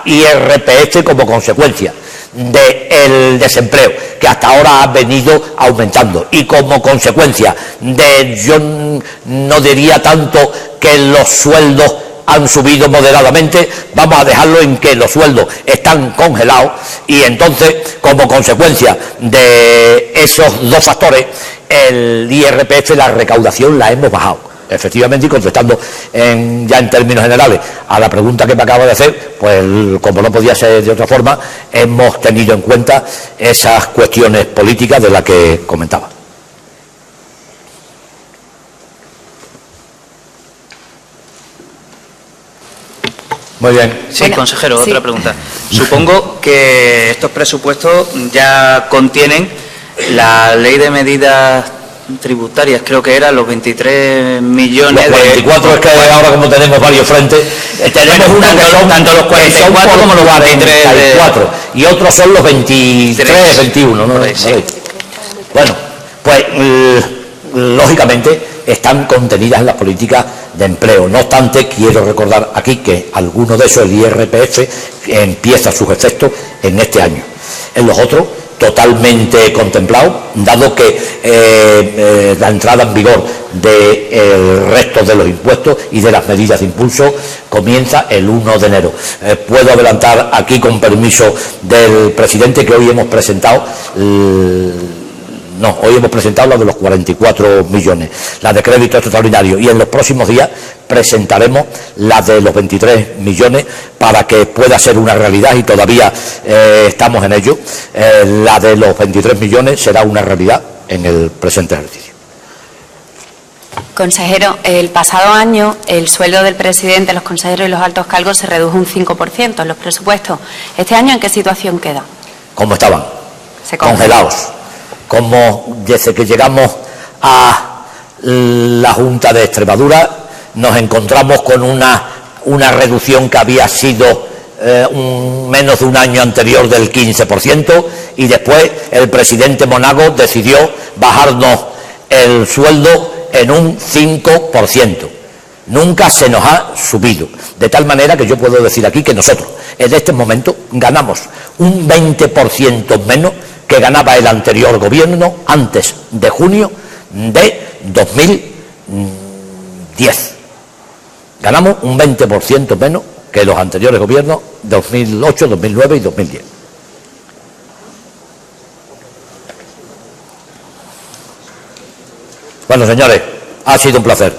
IRPF como consecuencia del desempleo, que hasta ahora ha venido aumentando, y como consecuencia yo no diría tanto que los sueldos han subido moderadamente, vamos a dejarlo en que los sueldos están congelados, y entonces como consecuencia de esos dos factores el IRPF, la recaudación la hemos bajado. Efectivamente, y contestando ya en términos generales a la pregunta que me acaba de hacer, pues como no podía ser de otra forma, hemos tenido en cuenta esas cuestiones políticas de las que comentaba. Muy bien. Sí, bueno, consejero, sí. Otra pregunta. Supongo que estos presupuestos ya contienen la ley de medidas tributarias, creo que eran los 23 millones los 24 es que ahora, como tenemos varios frentes, tenemos uno que son tanto los 44 como los 44 y otros son los 23, 21, ¿no? Sí. Bueno, pues lógicamente están contenidas en las políticas de empleo. No obstante, quiero recordar aquí que alguno de esos, el IRPF, empieza sus efectos en este año. En los otros, totalmente contemplado, dado que la entrada en vigor del resto de los impuestos y de las medidas de impulso comienza el 1 de enero. Puedo adelantar aquí, con permiso del presidente, que hoy hemos presentado No, hoy hemos presentado la de los 44 millones, la de crédito extraordinario, y en los próximos días presentaremos la de los 23 millones para que pueda ser una realidad, y todavía estamos en ello. La de los 23 millones será una realidad en el presente ejercicio. Consejero, el pasado año el sueldo del presidente, los consejeros y los altos cargos se redujo un 5% en los presupuestos. ¿Este año en qué situación queda? ¿Cómo estaban? Se congelan. Congelados. Como desde que llegamos a la Junta de Extremadura nos encontramos con una reducción que había sido menos de un año anterior del 15%, y después el presidente Monago decidió bajarnos el sueldo en un 5%. Nunca se nos ha subido, de tal manera que yo puedo decir aquí que nosotros en este momento ganamos un 20% menos que ganaba el anterior gobierno antes de junio de 2010. Ganamos un 20% menos que los anteriores gobiernos 2008, 2009 y 2010. Bueno, señores, ha sido un placer.